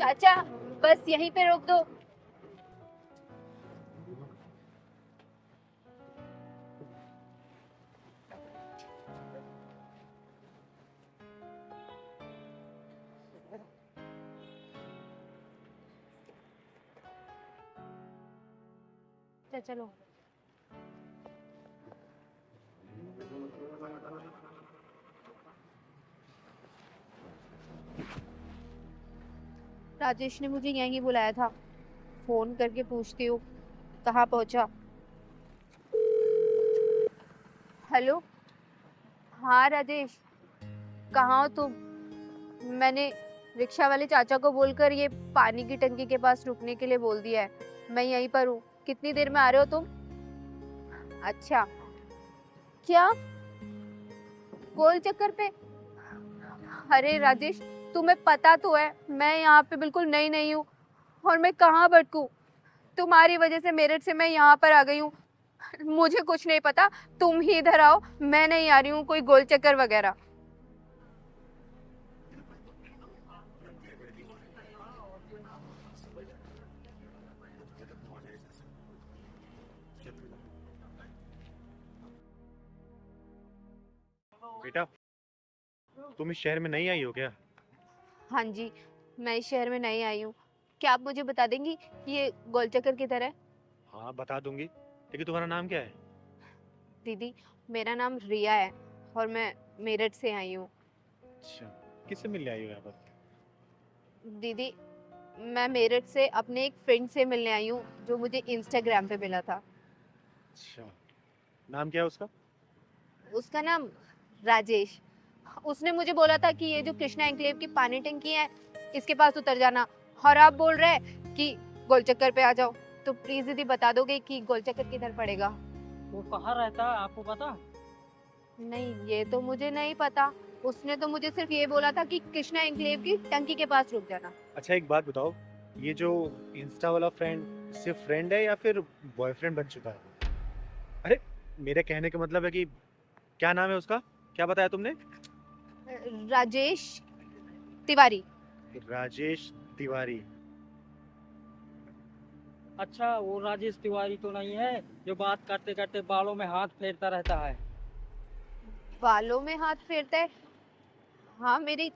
चाचा बस यहीं पे रोक दो। चलो राजेश ने मुझे यहीं बुलाया था, फोन करके पूछती हूँ कहाँ पहुंचा। हेलो, हाँ राजेश, कहाँ हो तुम? मैंने रिक्शा वाले चाचा को बोलकर ये पानी की टंकी के पास रुकने के लिए बोल दिया है। मैं यहीं पर हूँ, कितनी देर में आ रहे हो तुम? अच्छा, क्या गोल चक्कर पे? अरे राजेश, तुम्हें पता तो है मैं यहाँ पे बिल्कुल नई नहीं हूँ, और मैं कहाँ भटकूं? तुम्हारी वजह से मेरठ से मैं यहाँ पर आ गई हूँ। मुझे कुछ नहीं पता, तुम ही इधर आओ, मैं नहीं आ रही हूँ कोई गोल चक्कर वगैरह। बेटा, तुम इस शहर में नहीं आई हो क्या? हाँ जी, मैं इस शहर में नई आई हूँ। क्या आप मुझे बता देंगी ये गोल चक्कर किधर है? हाँ, बता दूंगी, लेकिन तुम्हारा नाम क्या है? दीदी, मेरा नाम रिया है और मैं मेरठ से आई हूँ। अच्छा, किससे मिलने आई हो यहाँ पर? दीदी, मैं मेरठ से अपने एक फ्रेंड से मिलने आई हूँ जो मुझे इंस्टाग्राम पे मिला था। अच्छा, नाम क्या है उसका? उसका नाम राजेश। उसने मुझे बोला था कि ये जो कृष्णा एन्क्लेव की पानी टंकी है इसके पास उतर जाना, और आप बोल रहे हैं कि गोल चक्कर पे आ जाओ। तो प्लीज दीदी बता दोगे कि गोल चक्कर किधर पड़ेगा? वो कहाँ रहता है आपको पता? नहीं, ये तो मुझे नहीं पता। उसने तो मुझे सिर्फ ये बोला था कि कृष्णा एन्क्लेव की टंकी के पास रुक जाना। अच्छा, एक बात बताओ, ये जो इंस्टा वाला फ्रेंड सिर्फ फ्रेंड है या फिर बॉयफ्रेंड बन चुका है? अरे, मेरे कहने का मतलब है कि क्या नाम है उसका? क्या बताया तुमने? राजेश तिवारी। राजेश तिवारी। अच्छा, वो राजेश तिवारी तो नहीं है जो बात करते करते बालों में हाथ फेरता रहता है? बालों में हाथ फेरता है? हाँ, मेरी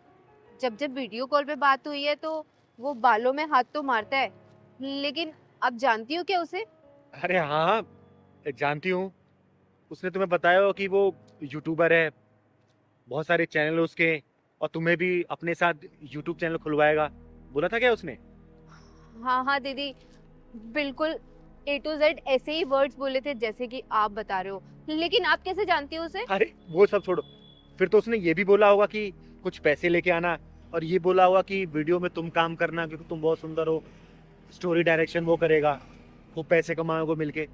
जब जब वीडियो कॉल पे बात हुई है तो वो बालों में हाथ तो मारता है, लेकिन अब जानती हो क्या उसे? अरे हाँ हाँ, जानती हूँ। उसने तुम्हें बताया हो कि वो यूट्यूबर है, बहुत सारे चैनल उसके, और तुम्हें भी अपने साथ यूट्यूब चैनल खुलवाएगा। बोला था क्या उसने? हाँ हाँ दीदी, बिल्कुल A to Z ऐसे ही वर्ड्स बोले थे जैसे कि आप बता रहे हो। लेकिन आप कैसे जानती हो उसे? अरे वो सब छोड़ो, फिर तो उसने ये भी बोला होगा कि कुछ पैसे लेके आना, और ये बोला होगा कि वीडियो में तुम काम करना क्योंकि तुम बहुत सुंदर हो, स्टोरी डायरेक्शन वो करेगा, वो पैसे कमाओगे मिलके।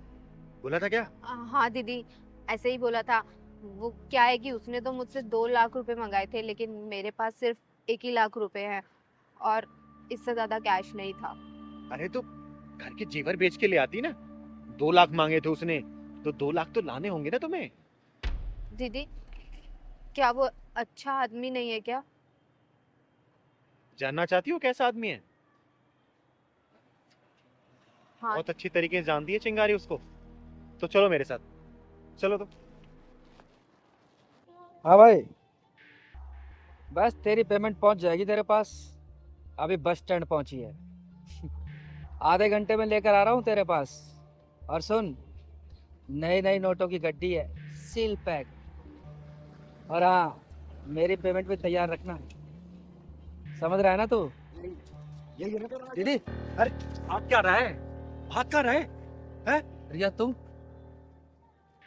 बोला था क्या? हाँ दीदी, ऐसे ही बोला था। वो क्या है कि उसने तो मुझसे 2 लाख रुपए मंगाए थे, लेकिन मेरे पास सिर्फ 1 ही लाख रुपए हैं और इससे ज्यादा कैश नहीं था। अरे तो घर के जेवर बेच के ले आती ना। 2 लाख मांगे थे उसने, तो 2 लाख तो लाने होंगे ना तुम्हें। दीदी, क्या वो अच्छा आदमी नहीं है क्या? जानना चाहती हो कैसा आदमी है? हाँ। बहुत अच्छी तरीके से जानती है चिंगारी उसको। तो चलो मेरे साथ, चलो तो। हाँ भाई, बस तेरी पेमेंट पहुंच जाएगी तेरे पास। अभी बस स्टैंड पहुंची है। आधे घंटे में लेकर आ रहा हूँ तेरे पास। और सुन, नई नई नोटों की गड्डी है, सील पैक। और हाँ, मेरी पेमेंट भी तैयार रखना। समझ रहा है ना तू? दीदी, अरे भाग क्या रहा है? भाग क्या रहा है? हैं? रिया तुम?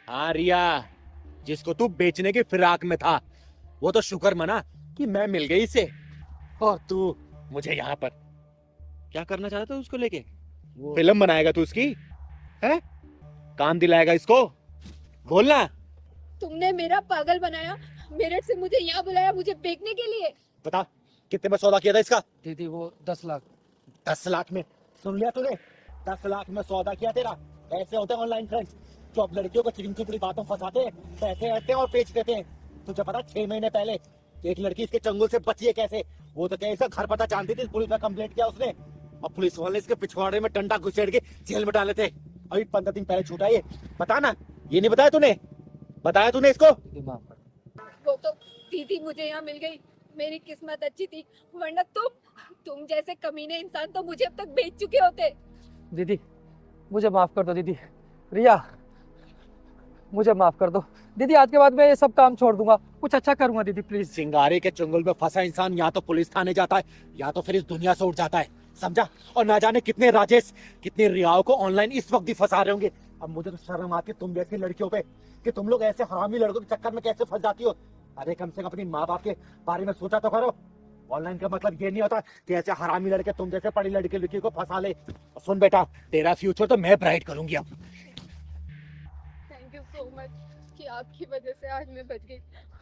हाँ रिया, जिसको तू बेचने की फिराक में था, वो तो शुक्र मना कि मैं मिल गई इसे। और तू मुझे यहाँ पर क्या करना चाहता था उसको लेके? फिल्म बनाएगा तू उसकी? है? काम दिलाएगा इसको? बोलना। तुमने मेरा पागल बनाया, मेरठ से मुझे यहाँ बुलाया मुझे बेचने के लिए। बता, कितने में सौदा किया था इसका? दीदी वो 10 लाख। 10 लाख में? सुन लिया तूने? 10 लाख में सौदा किया तेरा? ऐसे होते हैं ऑनलाइन फ्रेंड्स, जो अब लड़कियों को चिकनी चुपड़ी बातों फंसाते हैं, पैसे हटते हैं और बेच देते हैं। तुझे पता 6 महीने पहले कि एक लड़की इसके चंगुल से बची है कैसे। वो तो कैसा घर पता जानती थी, पुलिस में कंप्लेंट किया उसने और पुलिस वाले इसके पिछवाड़े में डंडा घुसेड़ के जेल में डाले थे। अभी 15 दिन पहले छूटा ये। बता ना, ये नहीं बताया तूने? बताया तूने इसको? दीदी माफ कर। वो तो दीदी मुझे यहाँ मिल गई, मेरी किस्मत अच्छी थी, वरना तुम जैसे कमीने इंसान तो मुझे अब तक बेच चुके होते। दीदी मुझे माफ कर दो दीदी। रिया मुझे माफ कर दो दीदी, आज के बाद मैं ये सब काम छोड़ दूंगा, कुछ अच्छा करूंगा दीदी प्लीज। सिंगारे के चंगुल में फंसा इंसान या तो पुलिस थाने जाता है या तो फिर इस दुनिया से उठ जाता है, समझा? और ना जाने कितने राजेश, कितने रियाओं को ऑनलाइन इस वक्त भी फंसा रहे होंगे। अब मुझे तो शर्म आती है तुम जैसी लड़कियों पे कि तुम लोग ऐसे हरामी लड़कों के चक्कर में कैसे फंस जाती हो। अरे कम से कम अपनी माँ बाप के बारे में सोचा तो करो। ऑनलाइन का मतलब ये नहीं होता कि ऐसे हरामी लड़के तुम जैसे पढ़ी लड़की को फंसा ले। सुन बेटा, तेरा फ्यूचर तो मैं ब्राइट करूंगी अब। थैंक यू सो मच कि आपकी वजह से आज मैं बच गई,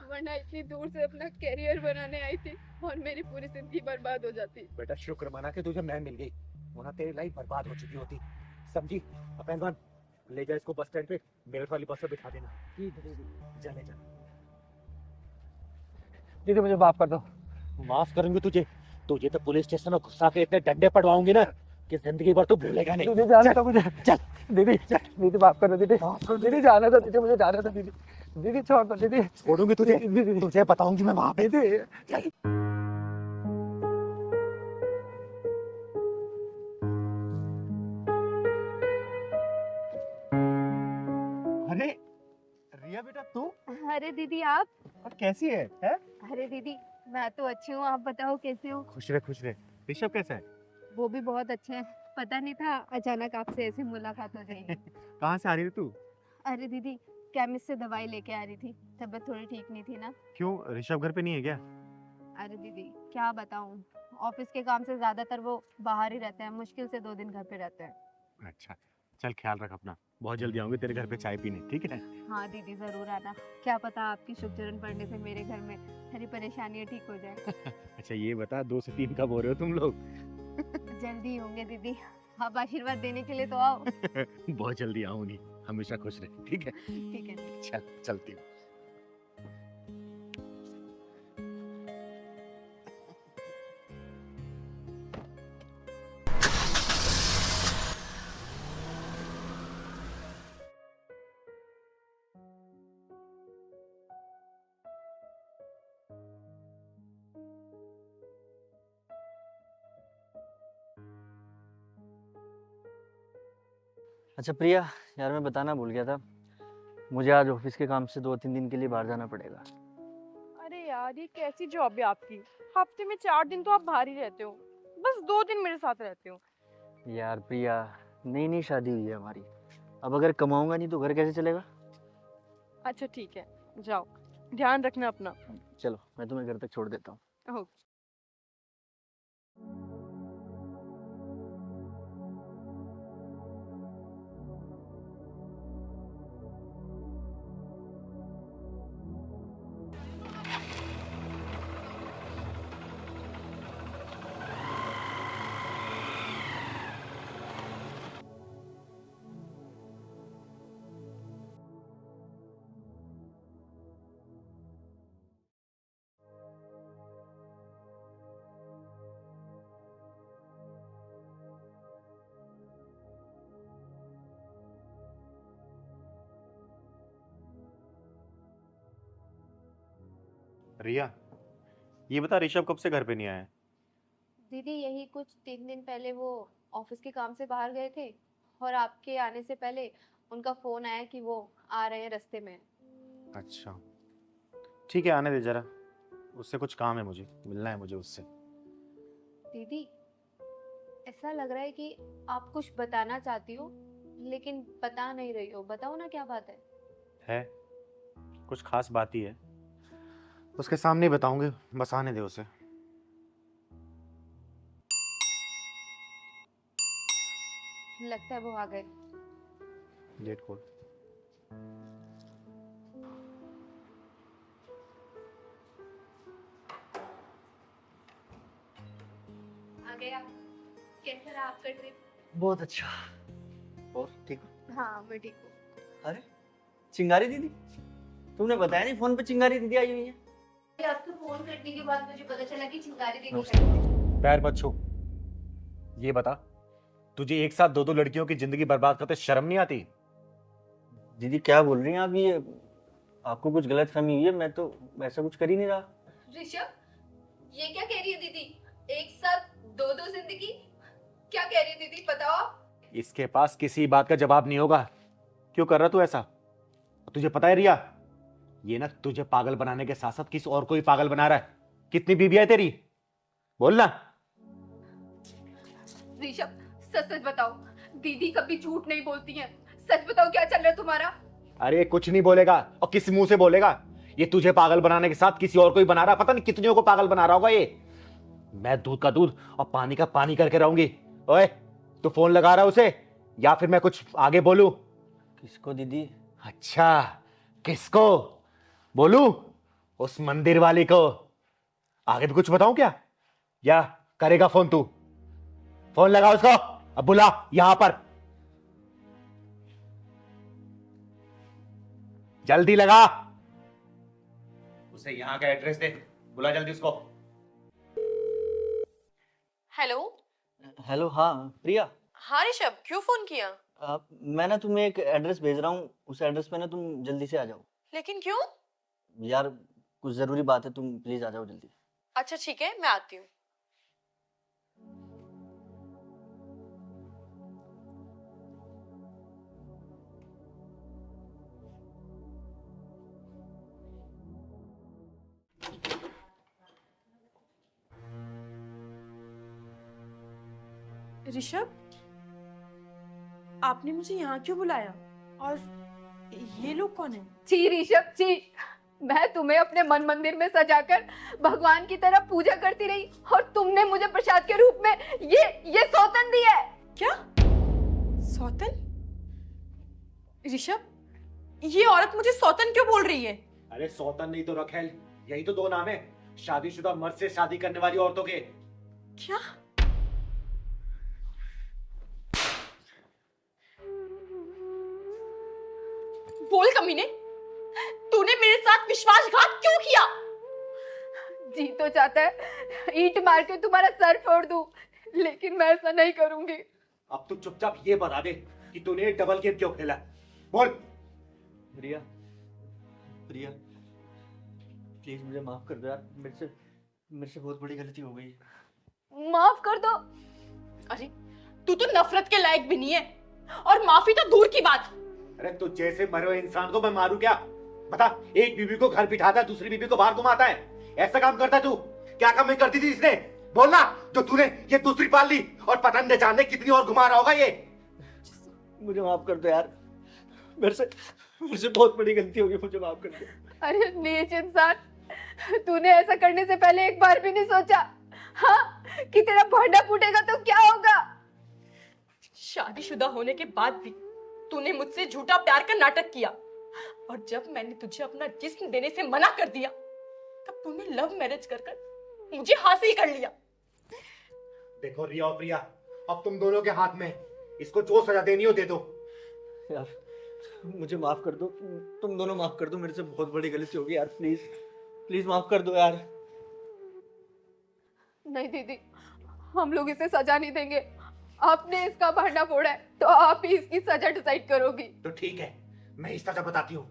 वरना इतनी दूर से अपना करियर बनाने आई थी और मेरी पूरी जिंदगी बर्बाद हो जाती। बेटा शुक्र मना के तुझे मैं मिल गई, वरना तेरी लाइफ बर्बाद हो चुकी होती, समझी? पहलवान ले जा इसको बस स्टैंड पे, मेरठ वाली बस पे बिठा देना। जा ले जा। दीदी मुझे माफ कर दो। माफ करूंगी तुझे? तुझे तो पुलिस स्टेशन में घुसा के इतने डंडे पड़वाऊंगी ना कि जिंदगी भर तू भूलेगा नहीं। दीदी जाने दो मुझे। चल दीदी दीदी माफ कर दो दीदी। दीदी जाने दो दीदी, मुझे जाने दो दीदी। दीदी छोड़ दो दीदी। छोड़ूंगी तुझे, दीदी तुझे बताऊंगी मैं वहां पे। दीदी अरे रिया बेटा तू, अरे दीदी आप? और कैसी है? अरे दीदी मैं तो अच्छी हूँ, आप बताओ कैसे हो? खुश रहे। ऋषभ कैसा है? वो भी बहुत अच्छे हैं, पता नहीं था अचानक आपसे ऐसी मुलाकात हो जाएगी। कहाँ से आ रही थी तू? अरे दीदी केमिस्ट से दवाई लेके आ रही थी, तबीयत थोड़ी ठीक नहीं थी ना। क्यों, ऋषभ घर पे नहीं है क्या? अरे दीदी क्या बताऊँ, ऑफिस के काम से ज्यादातर वो बाहर ही रहते हैं, मुश्किल से 2 दिन घर पे रहते हैं। अच्छा चल, ख्याल रख अपना, बहुत जल्दी आऊंगी तेरे घर पे चाय पीने, ठीक है? हाँ दीदी जरूर आना, क्या पता आपकी शुभ चरण पड़ने से मेरे घर में सारी परेशानियाँ ठीक हो जाए। अच्छा ये बता, 2 से 3 कब हो रहे हो तुम लोग? जल्दी होंगे दीदी, आप आशीर्वाद देने के लिए तो आओ। बहुत जल्दी आऊंगी, हमेशा खुश रहे, ठीक है? ठीक है दीदी। चल चलती हूँ। अच्छा प्रिया, यार मैं बताना भूल गया था, मुझे आज ऑफिस के काम से 2-3 दिन के लिए बाहर जाना पड़ेगा। अरे यार ये कैसी जॉब है आपकी? हफ्ते में 4 दिन तो आप बाहर ही रहते हो, बस 2 दिन मेरे साथ रहते हो। यार प्रिया, नई नई शादी हुई है हमारी, अब अगर कमाऊंगा नहीं तो घर कैसे चलेगा? अच्छा ठीक है, जाओ, ध्यान रखना अपना। चलो मैं तुम्हें घर तक छोड़ देता हूँ। ओके। रिया, ये बता ऋषभ कब से घर पे नहीं आया है? दीदी यही कुछ 3 दिन पहले वो ऑफिस के काम से बाहर गए थे और आपके आने से पहले उनका फोन आया कि वो आ रहे हैं रास्ते में। अच्छा ठीक है, आने दे जरा, उससे कुछ काम है, मुझे मिलना है मुझे उससे। दीदी ऐसा लग रहा है कि आप कुछ बताना चाहती हो लेकिन बता नहीं रही हो, बताओ ना क्या बात है? कुछ खास बात ही है, उसके सामने ही बताऊंगे, बस आने दे उसे। लगता है वो आ गए। गेट खोल। आ गया। कैसा रहा आपका ट्रिप? बहुत अच्छा। और ठीक हो? हाँ मैं ठीक हूँ। अरे चिंगारी दीदी, तुमने बताया नहीं फोन पे चिंगारी दीदी आई हुई है। आपको फोन करने के बाद मुझे पता चला कि चिंगारी दीदी नमस्ते। है। पैर मत छू। ये बता, तुझे एक साथ दो दो लड़कियों की जिंदगी बर्बाद करते शर्म नहीं आती? दीदी क्या बोल रही हैं आप? ये आपको कुछ गलत फहमी हुई है, मैं तो ऐसा कुछ कर ही नहीं रहा। ऋषभ, ये क्या कह रही है दीदी? एक साथ दो दो जिंदगी? क्या कह रही है दीदी, बताओ आप। इसके पास किसी बात का जवाब नहीं होगा। क्यों कर रहा तू ऐसा? तुझे पता है रिया, ये ना तुझे पागल बनाने के साथ साथ किसी और को भी पागल बना रहा है। कितनी बीबियां है तेरी? बोल ना। ऋषभ, सच सच बताओ, दीदी कभी झूठ नहीं बोलती हैं। सच बताओ, क्या चल रहा है तुम्हारा? अरे कुछ नहीं बोलेगा, और किस मुंह से बोलेगा? ये तुझे पागल बनाने के साथ किसी और को भी बना रहा, पता नहीं कितनियों को पागल बना रहा होगा ये। मैं दूध का दूध और पानी का पानी करके रहूंगी। ओए, तू फोन लगा रहा है उसे, या फिर मैं कुछ आगे बोलूं? किसको दीदी? अच्छा, किसको बोलूं? उस मंदिर वाली को। आगे भी कुछ बताऊं क्या, या करेगा फोन तू? फोन लगा उसको, अब बुला यहां पर, जल्दी लगा। उसे यहां का एड्रेस दे, बुला जल्दी उसको। हेलो। हेलो, हाँ प्रिया। हाँ ऋषभ, क्यों फोन किया? मैं ना तुम्हें एक एड्रेस भेज रहा हूँ, उस एड्रेस पे ना तुम जल्दी से आ जाओ। लेकिन क्यों? यार कुछ जरूरी बात है, तुम प्लीज आ जाओ जल्दी। अच्छा ठीक है, मैं आती हूँ। ऋषभ, आपने मुझे यहाँ क्यों बुलाया? और ये लोग कौन हैं? छी ऋषभ, छी। मैं तुम्हें अपने मन मंदिर में सजाकर भगवान की तरह पूजा करती रही, और तुमने मुझे प्रसाद के रूप में ये सौतन दी है। क्या? सौतन? ऋषभ, ये औरत मुझे सौतन क्यों बोल रही है? अरे सौतन नहीं तो रखेल, यही तो दो नाम है शादीशुदा मर्द से शादी करने वाली औरतों के। क्या? बोल कमीने, तूने मेरे साथ विश्वासघात क्यों किया? जी तो चाहता है ईंट मार के तुम्हारा सर फोड़ दूं, लेकिन मैं ऐसा नहीं करूंगी। अब तू चुपचाप ये बता दे कि तूने डबल गेम क्यों खेला। बोल। प्रिया, प्रिया प्लीज मुझे माफ कर दो यार, मेरे से बहुत बड़ी गलती हो गई। माफ कर दो? अरे तू तो नफरत के लायक भी नहीं है, और माफी तो दूर की बात। अरे तू जैसे मरे हुए इंसान को मैं मारूं क्या? बता, एक बीबी को घर बिठाता है, दूसरी बीबी को बाहर घुमाता है, ऐसा काम करता है तू? क्या काम मैं करती थी इसने? बोलना, जो तूने ये दूसरी पाल ली, और पता न जाने कितनी और घुमा रहा होगा ये। मुझे माफ कर दो यार, मेरे से बहुत बड़ी गलती हो गई, मुझे माफ कर दो। अरे नीच इंसान, तूने ऐसा करने से पहले एक बार भी नहीं सोचा, हाँ, कि तेरा भांडा फूटेगा तो क्या होगा? शादीशुदा होने के बाद भी तूने मुझसे झूठा प्यार का नाटक किया, और जब मैंने तुझे अपना जिस्म देने से मना कर दिया, तब तूने लव मैरिज कर मुझे हासिल कर लिया। देखो रिया और प्रिया, अब तुम दोनों के हाथ में, इसको जो सजा देनी हो दे दो। यार मुझे माफ कर दो, तुम दोनों माफ कर दो, मेरे से बहुत बड़ी गलती हो गई यार, प्लीज प्लीज माफ कर दो यार। नहीं दीदी, हम लोग इसे सजा नहीं देंगे। आपने इसका भांडा फोड़ा है, तो आप ही इसकी सजा डिसाइड करोगी। तो ठीक है, मैं इस सजा बताती हूँ।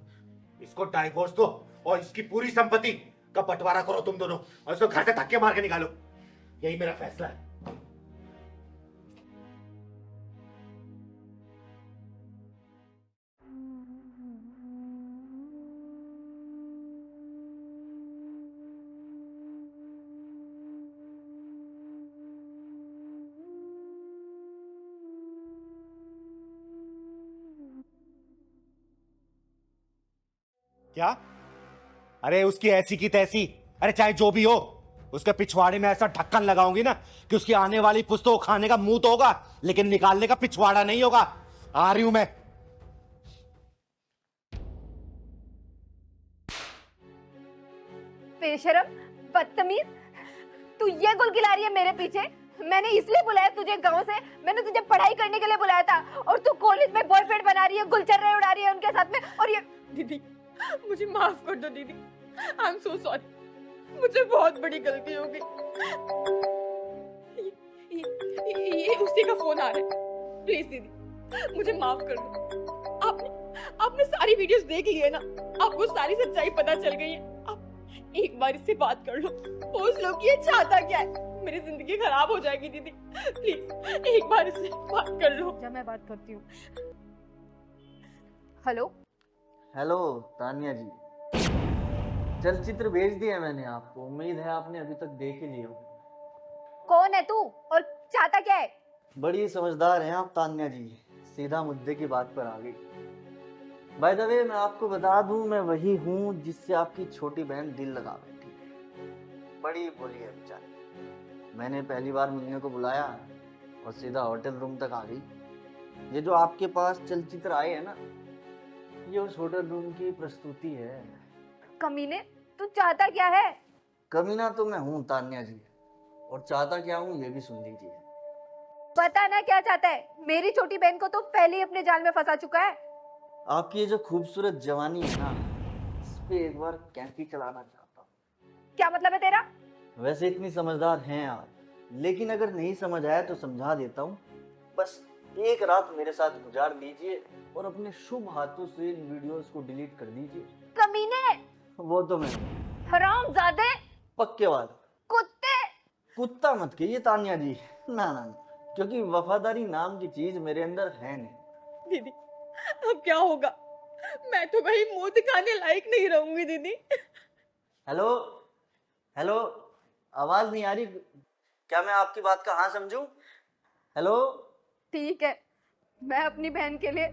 इसको डाइवोर्स दो, और इसकी पूरी संपत्ति का बंटवारा करो तुम दोनों, और इसको घर से धक्के मार के निकालो। यही मेरा फैसला है। क्या? अरे उसकी ऐसी की तैसी, अरे चाहे जो भी हो, उसके पिछवाड़े में ऐसा ढक्कन लगाऊंगी ना कि उसकी आने वाली पुस्तों को खाने का मुंह तो होगा, लेकिन निकालने का पिछवाड़ा नहीं होगा। आ रही हूं मैं। बेशरम, बदतमीज, तू ये गुल खिला रही है मेरे पीछे? मैंने इसलिए बुलाया तुझे गांव से, मैंने तुझे पढ़ाई करने के लिए बुलाया था, और तू कॉलेज में बॉयफ्रेंड बना रही है, गुलचर्रे उड़ा रही है उनके साथ में, और ये। दीदी, मुझे माफ कर दो दीदी, आई एम सो सॉरी। मुझसे बहुत बड़ी गलती हो गई। ये उसी का फोन आ रहा है। प्लीज दीदी, मुझे माफ कर दो। आपने सारी वीडियोस देख ली है ना, आपको सारी सच्चाई पता चल गई है। आप एक बार इससे बात कर लो, पूछ लो कि ये चाहता क्या है। मेरी जिंदगी खराब हो जाएगी दीदी, प्लीज एक बार इससे बात कर लो। जब मैं बात करती हूँ। हेलो, हेलो तानिया जी, चलचित्र भेज दिया मैंने आपको, उम्मीद है आपने अभी तक देख ही लिया होगा। कौन है तू और चाहता क्या है? बड़ी समझदार हैं आप तान्या जी, सीधा मुद्दे की बात पर आ गई। बाय द वे मैं आपको बता दूं, मैं वही हूँ जिससे आपकी छोटी बहन दिल लगा बैठी है। बड़ी भोली है बेचारी। मैंने पहली बार मिलने को बुलाया और सीधा होटल रूम तक आ गई। ये जो आपके पास चलचित्र आए हैं ना, ये उस होटल रूम की प्रस्तुति है। कमीने, तू चाहता क्या है? कमीना तो मैं हूँ तान्या जी, और चाहता क्या हूँ ये भी सुन लीजिए। पता ना क्या चाहता है। मेरी छोटी बहन को तो पहले ही अपने जाल में फंसा चुका है। आपकी ये जो खूबसूरत जवानी है ना, इस पे एक बार कैंची चलाना चाहता हूँ। क्या मतलब है तेरा? वैसे इतनी समझदार हैं आप, लेकिन अगर नहीं समझ आया तो समझा देता हूँ। बस एक रात मेरे साथ गुजार लीजिए और अपने शुभ हाथों से इन वीडियोस को डिलीट कर दीजिए। कमीने, वो तो मैं हरामजादे, पक्के वाला कुत्ते। कुत्ता मत कहिए तान्या जी, ना ना ना, क्योंकि वफादारी नाम की चीज मेरे अंदर है नहीं। दीदी अब क्या होगा? मैं तो कहीं मुंह दिखाने लायक नहीं रहूंगी दीदी। हेलो हेलो, आवाज नहीं आ रही क्या? मैं आपकी बात का हाँ समझूं? हेलो, ठीक है, मैं अपनी बहन के लिए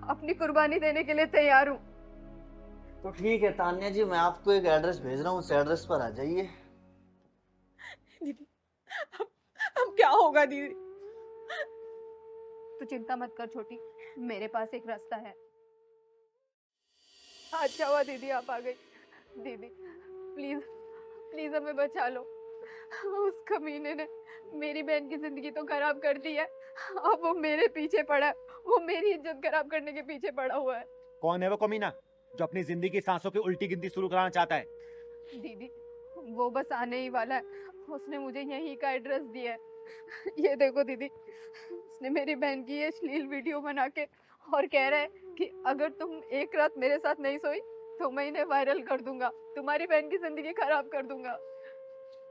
अपनी कुर्बानी देने के लिए तैयार हूँ। तो ठीक है तान्या जी, मैं आपको एक एड्रेस भेज रहा हूँ, उस एड्रेस पर आ जाइए। दीदी अब क्या होगा दीदी? तू चिंता मत कर छोटी, मेरे पास एक रास्ता है। अच्छा हुआ दीदी आप आ गई। दीदी प्लीज प्लीज हमें बचा लो। उस कमीने ने मेरी बहन की जिंदगी तो खराब कर दी है, अब वो मेरे पीछे पड़ा है। वो मेरी इज्जत खराब करने के पीछे पड़ा हुआ है। कौन है वो कमीना जो अपनी जिंदगी की सांसों की उल्टी गिनती शुरू कराना चाहता है? दीदी वो बस आने ही वाला है, उसने मुझे यहीं का एड्रेस दिया है। ये देखो दीदी, उसने मेरी बहन की ये अश्लील वीडियो बना के और कह रहा है कि अगर तुम एक रात मेरे साथ नहीं सोई तो मैं इन्हें वायरल कर दूंगा, तुम्हारी बहन की जिंदगी खराब कर दूंगा।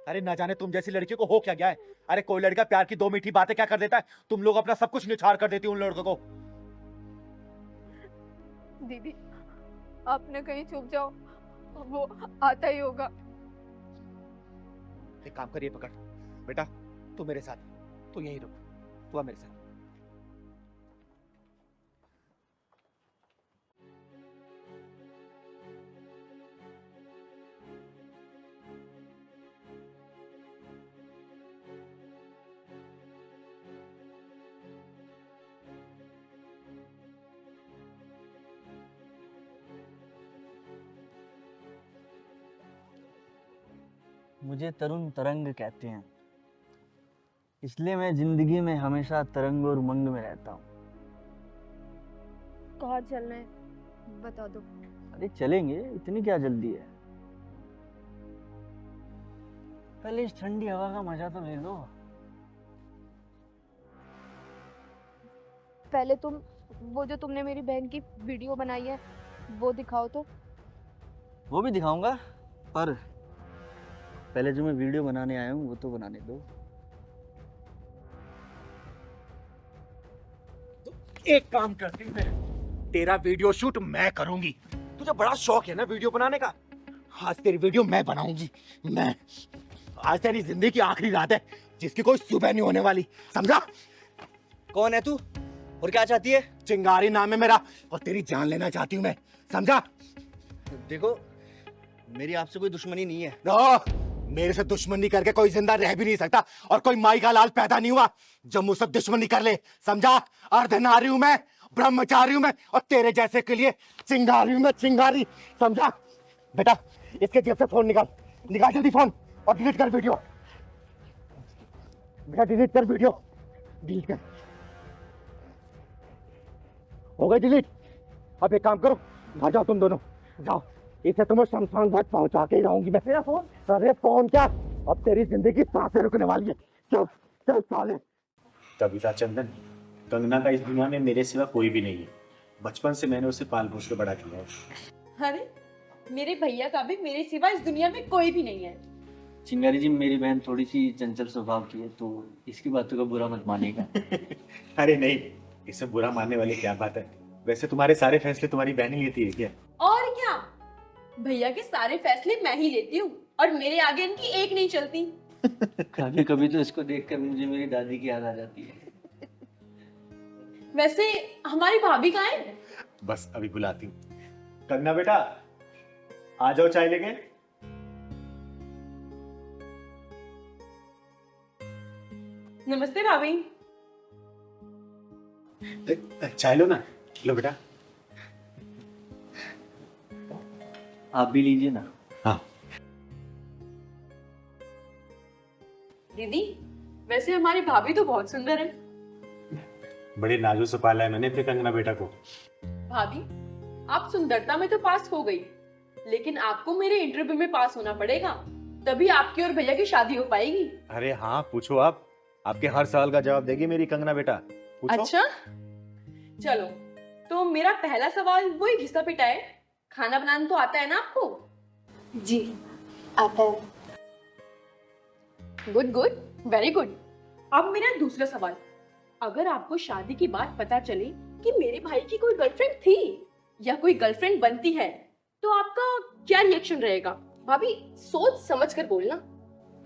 अरे ना जाने तुम जैसी लड़की को हो क्या गया है। अरे कोई लड़का प्यार की 2 मीठी बातें क्या कर देता है, तुम लोग अपना सब कुछ निछाड़ कर देती हो उन लड़कों को। दीदी आपने कहीं छुप जाओ, वो आता ही होगा। एक काम करिए, पकड़ बेटा, तू मेरे साथ, तू यहीं रुक, तू आ मेरे साथ। मुझे तरुण तरंग कहते हैं, इसलिए मैं जिंदगी में हमेशा तरंग और उमंग में रहता हूँ। कहाँ चलना है बता दो। अरे चलेंगे, इतनी क्या जल्दी है? पहले इस ठंडी हवा का मजा तो ले लो। पहले तुम वो जो तुमने मेरी बहन की वीडियो बनाई है वो दिखाओ तो। वो भी दिखाऊंगा, पर पहले जो मैं वीडियो बनाने आया हूँ वो तो बनाने दो। एक काम करती हूँ, तेरा वीडियो शूट मैं करूंगी। तुझे बड़ा शौक है ना वीडियो बनाने का, आज तेरी वीडियो मैं बनाऊंगी। मैं आज तेरी जिंदगी की आखिरी रात है जिसकी कोई सुबह नहीं होने वाली, समझा? कौन है तू और क्या चाहती है? चिंगारी नाम है मेरा और तेरी जान लेना चाहती हूँ मैं, समझा? देखो मेरी आपसे कोई दुश्मनी नहीं है। मेरे से दुश्मनी करके कोई जिंदा रह भी नहीं सकता और कोई माई का लाल पैदा नहीं हुआ जब मुझसे दुश्मनी कर ले, समझा? अर्धनारी हूं मैं, ब्रह्मचारी हूं मैं, और तेरे जैसे के लिए चिंगारी हूं मैं, चिंगारी, समझा? बेटा इसके जेब से फोन निकाल, निकाल जल्दी फोन और डिलीट कर वीडियो। बेटा डिलीट कर वीडियो, डिलीट कर। हो गई डिलीट? अब एक काम करो, घर जाओ तुम दोनों, जाओ इसे तुम्हें शमशान घाट पहुंचा के ही रहूंगी मैं। तेरा फोन? अरे फोन क्या, अब तेरी जिंदगी सांसें रुकने वाली है। चल चल साले। कविता चंदन, कंगना का इस दुनिया में मेरे सिवा कोई भी नहीं है। बचपन से मैंने उसे पाल पोस के बड़ा किया है। अरे मेरे भैया का भी मेरे सिवा इस दुनिया में कोई भी नहीं है। चिंगारी जी, मेरी बहन थोड़ी सी चंचल स्वभाव की है, तो इसकी बातों का बुरा मत मानिएगा। अरे नहीं, इसमें बुरा मानने वाली क्या बात है। वैसे तुम्हारे सारे फैसले तुम्हारी बहन ही लेती है क्या? और क्या, भैया के सारे फैसले मैं ही लेती हूँ और मेरे आगे इनकी एक नहीं चलती। कभी कभी तो इसको देखकर मुझे मेरी दादी की याद आ जाती है। वैसे हमारी भाभी कहाँ है? बस अभी बुलाती हूँ। कंगना बेटा, आ जाओ चाय लेके। नमस्ते भाभी। चाय लो ना। लो बेटा। आप भी लीजिए ना। हाँ। दीदी, वैसे हमारी भाभी तो बहुत सुंदर है। बड़े नाजू से पाला है मैंने अपने कंगना बेटा को। भाभी, आप सुंदरता में तो पास हो गई, लेकिन आपको मेरे इंटरव्यू में पास होना पड़ेगा, तभी आपकी और भैया की शादी हो पाएगी। अरे हाँ, पूछो आप। आपके हर सवाल का जवाब देगी मेरी कंगना बेटा। पूछो। अच्छा, चलो तो मेरा पहला सवाल वही घिसा पिटा है, खाना बनाना तो आता है ना आपको? जी आता है। Good good, very good. अब मेरा दूसरा सवाल, अगर आपको शादी की बात पता चले कि मेरे भाई की कोई गर्लफ्रेंड थी या कोई गर्लफ्रेंड बनती है, तो आपका क्या रिएक्शन रहेगा? भाभी, सोच समझ कर बोलना।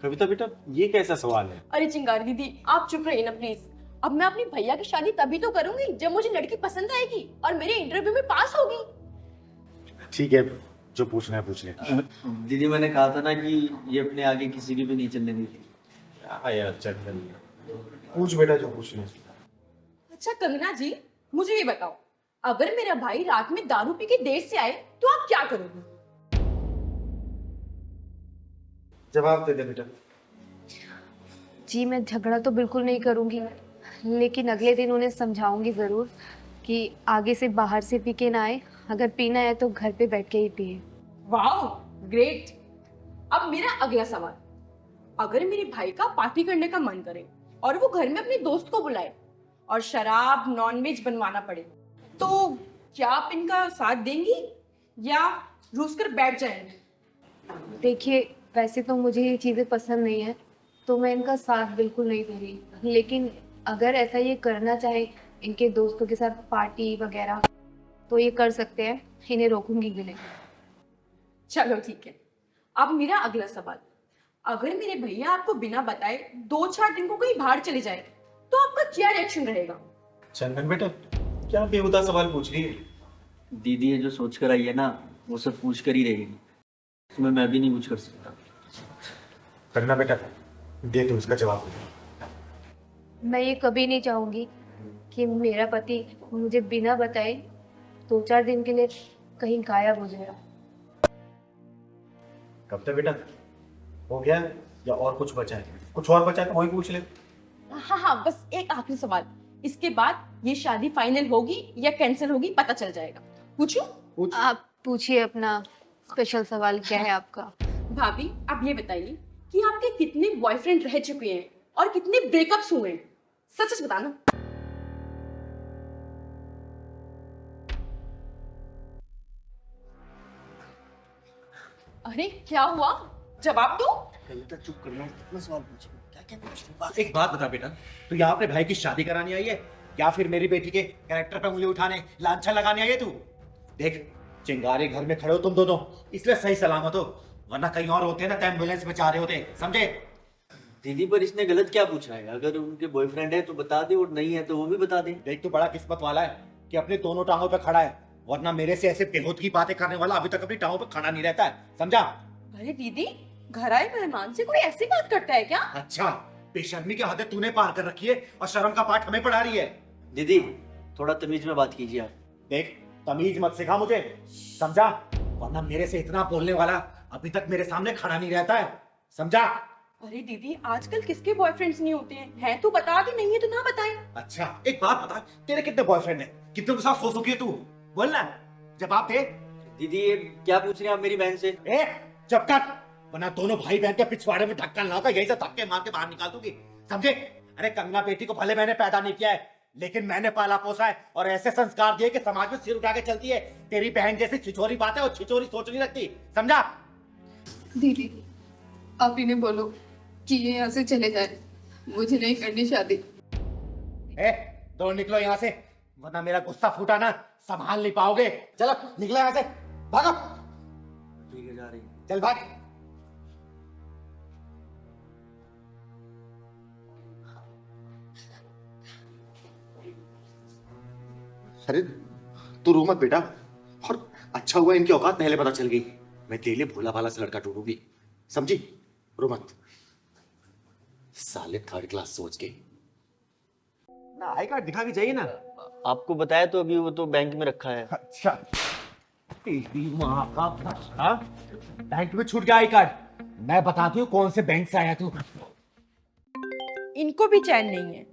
कविता बेटा, ये कैसा सवाल है? अरे चिंगारी दीदी, आप चुप रहिए ना प्लीज। अब मैं अपनी भैया की शादी तभी तो करूंगी जब मुझे लड़की पसंद आएगी और मेरे इंटरव्यू में पास होगी। ठीक है, जो पूछना है पूछ ले। दीदी, मैंने कहा था ना कि ये अपने आगे किसी की भी नहीं चलने देती। यार चंदन, पूछ बेटा जो पूछना है। अच्छा कंगना जी, मुझे ये बताओ, अगर मेरा भाई रात में दारू पी के देर से आए तो आप क्या करोगे? जवाब दे दे बेटा। जी मैं झगड़ा तो बिल्कुल नहीं करूंगी, लेकिन अगले दिन उन्हें समझाऊंगी जरूर कि आगे से बाहर से पी के ना आए, अगर पीना है तो घर पे बैठ के ही पिए। Wow, great. अब मेरा अगला सवाल, अगर मेरे भाई का पार्टी करने का मन करे और वो घर में अपने दोस्त को बुलाए और शराब नॉनवेज बनवाना पड़े, तो क्या आप इनका साथ देंगी या रूस कर बैठ जाएंगे? देखिए, वैसे तो मुझे ये चीज़ें पसंद नहीं है, तो मैं इनका साथ बिल्कुल नहीं दूंगी, लेकिन अगर ऐसा ये करना चाहे इनके दोस्तों के साथ पार्टी वगैरह, तो ये कर सकते हैं, इन्हें रोकूंगी भी नहीं। चलो ठीक है। अब मेरा अगला सवाल, अगर मेरे भैया आपको बिना बताए 2-4 दिन को कहीं बाहर चले जाए, तो आपका क्या रिएक्शन रहेगा? चंदन बेटा, क्या बेहुदा सवाल पूछ रही है? दीदी ये जो सोच कर आई है ना, वो सब पूछ कर ही रहेगी। उसमें मैं भी नहीं कुछ कर सकता। कंगना बेटा, दे तू इसका जवाब। मैं ये कभी नहीं चाहूंगी कि मेरा पति मुझे बिना बताए 2-4 दिन के लिए कहीं गायब हो जाए। कविता बेटा, हो गया या और कुछ बचा है? कुछ और बचा है तो वही पूछ ले। हाँ हाँ, बस एक आखिरी सवाल, इसके बाद ये शादी फाइनल होगी या कैंसिल होगी पता चल जाएगा। पूछूं? आप पूछिए, अपना स्पेशल सवाल क्या है आपका? भाभी, आप ये बताइए कि आपके कितने बॉयफ्रेंड रह चुके हैं और कितने ब्रेकअप्स हुए हैं? सच सच बताना। अरे क्या हुआ, जवाब दो। कविता चुप करना, कितना सवाल पूछे, क्या क्या पूछ रही है? एक बात बता बेटा, तू यहाँ अपने भाई की शादी करानी आई है या फिर मेरी बेटी के कैरेक्टर पे उंगली उठाने, लांछन लगाने आई है तू? देख, चिंगारे घर में खड़े हो तुम दोनों, इसलिए सही सलामत हो, वरना कहीं और होते ना तो एम्बुलेंस में जा रहे होते, समझे? दीदी, पर इसने गलत क्या पूछा है? अगर उनके बॉयफ्रेंड है तो बता दे, और नहीं है तो वो भी बता दे। देख, तू बड़ा किस्मत वाला है कि अपनी दोनों टांगों पे खड़ा है, वरना मेरे से ऐसे बेहूद की बातें करने वाला अभी तक अपनी टांगों पे खड़ा नहीं रहता है, समझा? अरे दीदी, घर आए मेहमान से कोई ऐसी बात करता है क्या? अच्छा, बेशर्मी की हदें तूने पार कर रखी है और शर्म का पाठ हमें पढ़ा रही है। दीदी, थोड़ा तमीज में बात कीजिए आप। देख, तमीज मत सिखा मुझे, समझा? वरना मेरे से इतना बोलने वाला अभी तक मेरे सामने खड़ा नहीं रहता है, समझा? अरे दीदी, आजकल किसके बॉयफ्रेंड्स नहीं होते हैं तो बता दे, नहीं है तो ना बताए। अच्छा, एक बात बता, तेरे कितने बॉयफ्रेंड है? कितने के साथ सो चुकी है तू? बोलना, जवाब दे। दीदी ये क्या पूछ रहे हैं आप मेरी बहन से? ए चुप कर, वरना दोनों भाई बहन के पिछवाड़े में ढक्कन लाकर यही से धक्के मार के बाहर निकाल दूंगी, समझे? अरे कंगना बेटी को भले मैंने पैदा नहीं किया है, लेकिन मैंने पाला पोसा है और ऐसे संस्कार दिए कि समाज में सिर उठा के चलती है। तेरी बहन जैसी छिछोरी बात है और छिछोरी सोच नहीं रखती, समझा? दीदी आप इन्हें बोलो कि ये यहाँ से चले जाए, मुझे नहीं करनी शादी। ए दौड़ निकलो यहाँ से, वरना मेरा गुस्सा फूटा ना संभाल नहीं पाओगे। चलो निकलो यहाँ से, भागो। ठीक है जा रही। चल भाग। अरे तू रो मत बेटा, और अच्छा हुआ इनकी औकात पहले पता चल गई। मैं तेरे लिए भोला भाला से लड़का ढूंढूंगी, समझी? रो मत। साले थर्ड क्लास सोच के ना, आई कार्ड दिखा के जाइए ना। आपको बताया तो अभी वो तो बैंक में रखा है। अच्छा तेरी माँ का फटा, बैंक में छूट गया आई कार्ड। मैं बताती हूँ कौन से बैंक से आया तू। इनको भी चैन नहीं है,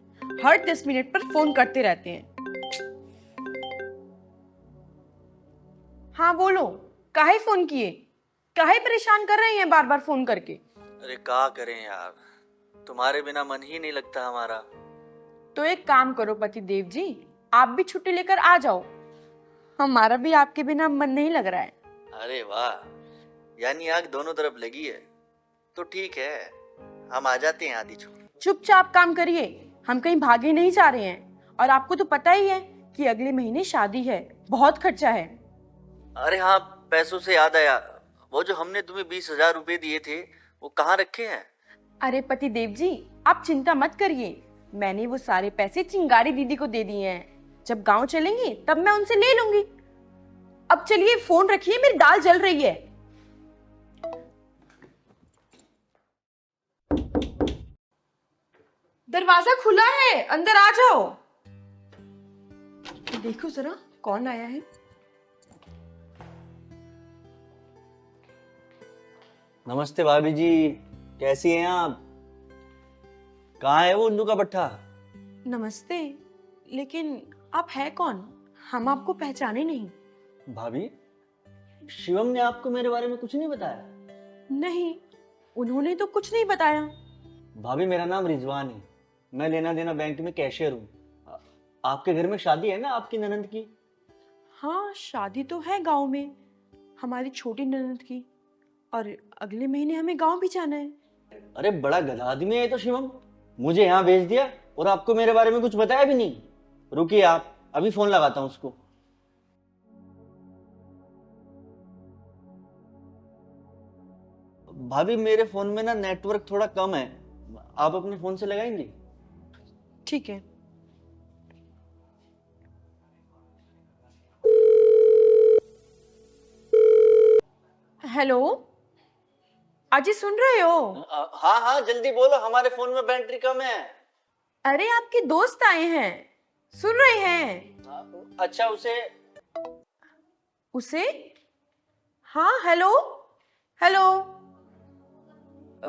हर 10 मिनट पर फोन करते रहते हैं। हाँ बोलो, काहे फोन किए? काहे परेशान कर रहे हैं बार बार फोन करके? अरे क्या करें यार, तुम्हारे बिना मन ही नहीं लगता हमारा। तो एक काम करो पति देव जी, आप भी छुट्टी लेकर आ जाओ, हमारा भी आपके बिना मन नहीं लग रहा है। अरे वाह, यानी आग दोनों तरफ लगी है, तो ठीक है हम आ जाते हैं आधी छुट्टी। चुपचाप काम करिए, हम कहीं भागे नहीं जा रहे हैं। और आपको तो पता ही है कि अगले महीने शादी है, बहुत खर्चा है। अरे हाँ, पैसों से याद आया, वो जो हमने तुम्हें 20,000 रुपए दिए थे वो कहाँ रखे हैं? अरे पति देव जी, आप चिंता मत करिए, मैंने वो सारे पैसे चिंगारी दीदी को दे दिए हैं। जब गांव चलेंगे तब मैं उनसे ले लूंगी। अब चलिए फोन रखिए, मेरी दाल जल रही है। दरवाजा खुला है, अंदर आ जाओ। देखो जरा कौन आया है। नमस्ते भाभी जी, कैसी हैं आप? कहाँ है वो उल्लू का पट्टा? नमस्ते, लेकिन आप है कौन? हम आपको पहचाने नहीं। भाभी, शिवम ने आपको मेरे बारे में कुछ नहीं बताया? नहीं, उन्होंने तो कुछ नहीं बताया। भाभी मेरा नाम रिजवान है, मैं लेना देना बैंक में कैशियर हूँ। आपके घर में शादी है ना आपकी ननंद की? हाँ, शादी तो है गांव में, हमारी छोटी ननद की, और अगले महीने हमें गांव भी जाना है। अरे बड़ा गधा आदमी है तो शिवम, मुझे यहाँ भेज दिया और आपको मेरे बारे में कुछ बताया भी नहीं। रुकिए आप, अभी फोन लगाता हूँ उसको। भाभी मेरे फोन में ना नेटवर्क थोड़ा कम है, आप अपने फोन से लगाएंगे? ठीक है। हेलो, अजी सुन रहे हो? हाँ हाँ जल्दी बोलो, हमारे फोन में बैटरी कम है। अरे आपके दोस्त आए हैं, सुन रहे हैं? अच्छा उसे उसे? हाँ हेलो हेलो।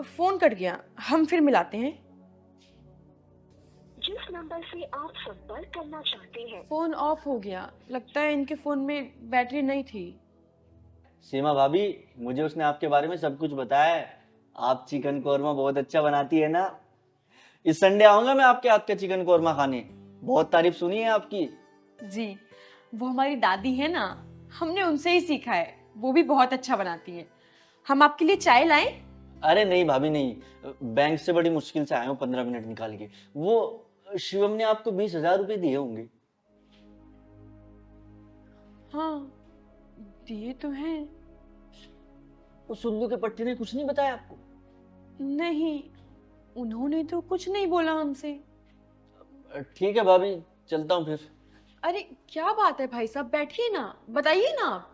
फोन कट गया, हम फिर मिलाते हैं। जिस नंबर से आप संपर्क करना चाहते हैं फोन ऑफ हो गया, लगता है इनके फोन में बैटरी नहीं थी। सीमा भाभी, मुझे उसने आपके बारे में सब कुछ बताया है। आप चिकन कोरमा बहुत अच्छा बनाती है ना। इस संडे आऊंगा मैं आपके हाथ का चिकन कोरमा खाने, बहुत तारीफ सुनी है आपकी। जी, वो हमारी दादी है ना, हमने उनसे ही सीखा है, वो भी बहुत अच्छा बनाती है। हम आपके लिए चाय लाएं? अरे नहीं भाभी नहीं, बैंक से बड़ी मुश्किल से आया हूँ 15 मिनट निकाल के। वो शिवम ने आपको 20,000 रुपए दिए होंगे। हाँ दिए तो हैं। उस उल्लू के पट्टे ने कुछ नहीं बताया आपको? नहीं, उन्होंने तो कुछ नहीं बोला हमसे। ठीक है भाभी, चलता हूँ फिर। अरे क्या बात है भाई साहब, बैठिए ना, बताइए ना आप,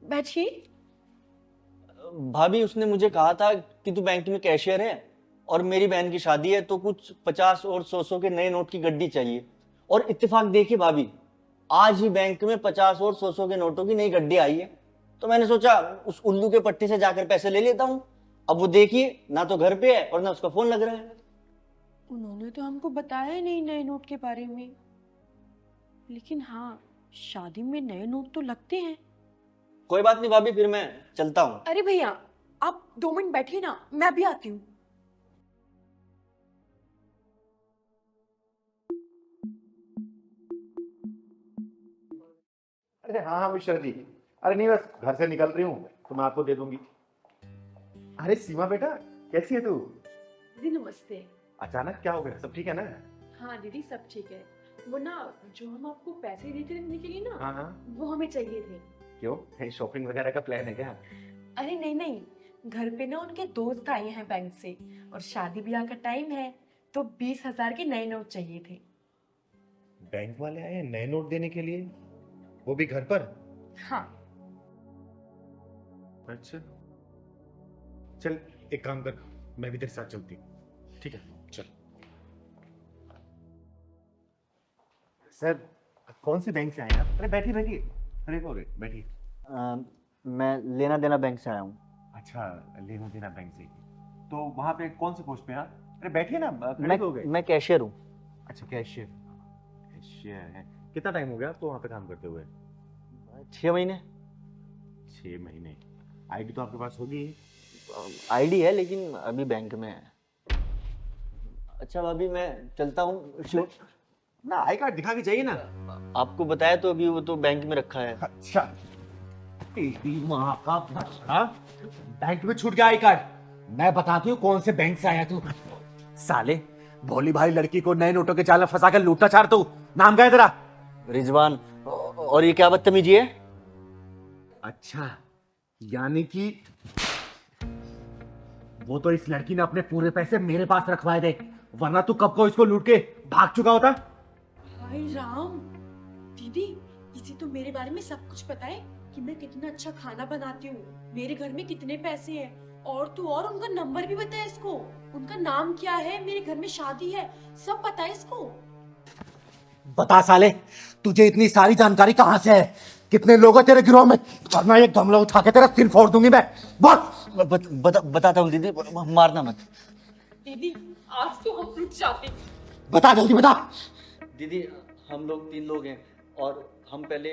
बैठिए। भाभी उसने मुझे कहा था कि तू बैंक में कैशियर है और मेरी बहन की शादी है, तो कुछ 50 और 100 के नए नोट की गड्डी चाहिए। और इत्तेफाक देखिए भाभी, आज ही बैंक में 50 और 100 के नोटों की नई गड्डी आई है, तो मैंने सोचा उस उल्लू के पट्टी से जाकर पैसे ले लेता हूँ। अब वो देखिए, ना तो घर पे है और ना उसका फोन लग रहा है। उन्होंने तो हमको बताया ही नहीं नए नोट के बारे में, लेकिन हाँ, शादी में नए नोट तो लगते हैं। कोई बात नहीं भाभी, फिर मैं चलता हूँ। अरे भैया, आप 2 मिनट बैठिए ना, मैं भी आती हूँ। अरे हाँ हाँ मिश्रा जी, अरे नहीं बस घर से निकल रही हूँ तो मैं आपको दे दूंगी। अरे सीमा बेटा, कैसी है तू? दीदी नमस्ते। अचानक क्या हो गया, सब ठीक है ना? हाँ दीदी सब ठीक है। वो ना, जो हम आपको पैसे देते थे देने के लिए ना, हाँ हाँ। वो हमें चाहिए थे। क्यों, कहीं शॉपिंग वगैरह का प्लान है क्या? अरे नहीं नहीं, घर पे ना उनके दोस्त आए हैं बैंक से, और शादी ब्याह का टाइम है, तो 20,000 के नए नोट चाहिए थे। बैंक वाले आए हैं नए नोट देने के लिए, वो भी घर पर? हाँ। अच्छा चल, एक काम कर, मैं भी तेरे साथ चलती हूँ। ठीक है चल। सर कौन से बैंक से आए आप? अरे बैठिए बैठिए, अरे हो रहे बैठिए। मैं लेना देना बैंक से आया हूँ। अच्छा, लेना देना बैंक से, तो वहाँ पे कौन से पोस्ट पे हैं आप? अरे बैठिए ना, खड़े हो गए। मैं कैशियर हूँ। अच्छा कैशियर, कैशियर है। कितना टाइम हो गया आपको वहाँ पे काम करते हुए? 6 महीने। 6 महीने। आईडी तो आपके पास होगी? आईडी है लेकिन अभी बैंक में है। अच्छा भाभी मैं चलता हूँ। ना आई कार्ड दिखा के चाहिए ना। आपको बताया तो अभी वो तो बैंक में रखा है। अच्छा, तेरी माँ का बच्चा, बैंक में छूट गया आई कार्ड। मैं बताती हूँ कौन से बैंक से आया तू। साले, भोली भाली लड़की को नए नोटों के जाल में फंसा कर लूटना चाह तू। नाम क्या है तेरा? रिजवान। और ये क्या बदतमीजी है? अच्छा, यानी कि वो तो इस लड़की ने अपने पूरे पैसे मेरे पास रखवाए थे, वरना तू कब को इसको लूट के भाग चुका होता। हाय राम, दीदी इसे तो मेरे बारे में सब कुछ पता है, कि मैं कितना अच्छा खाना बनाती हूँ, मेरे घर में कितने पैसे हैं, और तो और उनका नंबर भी पता है इसको, उनका नाम क्या है, मेरे घर में शादी है, सब पता है इसको। बता साले, तुझे इतनी सारी जानकारी कहां से है? कितने लोग हैं तेरे गिरोह में? वरना ये गमला उठा के तेरा सिर फोड़ दूंगी मैं। बोल। बताता हूँ दीदी, मारना मत। दीदी आज तो हम रुक जाते। बता जल्दी बता। दीदी हम लोग 3 लोग हैं, और हम पहले